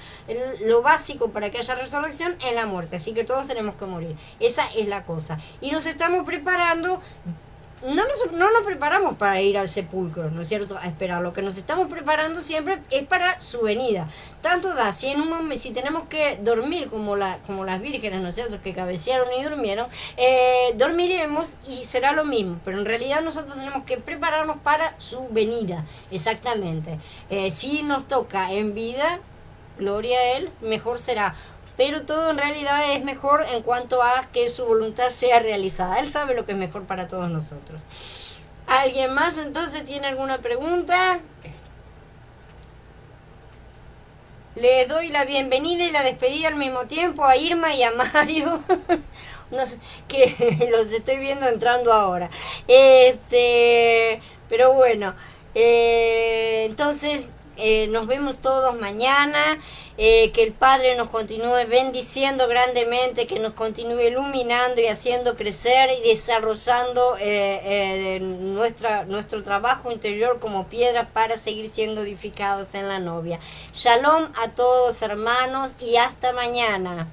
Lo básico para que haya resurrección es la muerte, así que todos tenemos que morir. Esa es la cosa. Y nos estamos preparando. No nos preparamos para ir al sepulcro, ¿no es cierto? A esperar. Lo que nos estamos preparando siempre es para su venida. Tanto da, si tenemos que dormir como las vírgenes, ¿no es cierto? Que cabecearon y durmieron, dormiremos y será lo mismo. Pero en realidad nosotros tenemos que prepararnos para su venida, exactamente. Si nos toca en vida, gloria a Él, mejor será. Pero todo en realidad es mejor en cuanto a que su voluntad sea realizada. Él sabe lo que es mejor para todos nosotros. ¿Alguien más entonces tiene alguna pregunta? Les doy la bienvenida y la despedida al mismo tiempo a Irma y a Mario. No sé, que los estoy viendo entrando ahora. Pero bueno, entonces nos vemos todos mañana. Que el Padre nos continúe bendiciendo grandemente, que nos continúe iluminando y haciendo crecer y desarrollando nuestro trabajo interior como piedra para seguir siendo edificados en la novia. Shalom a todos, hermanos, y hasta mañana.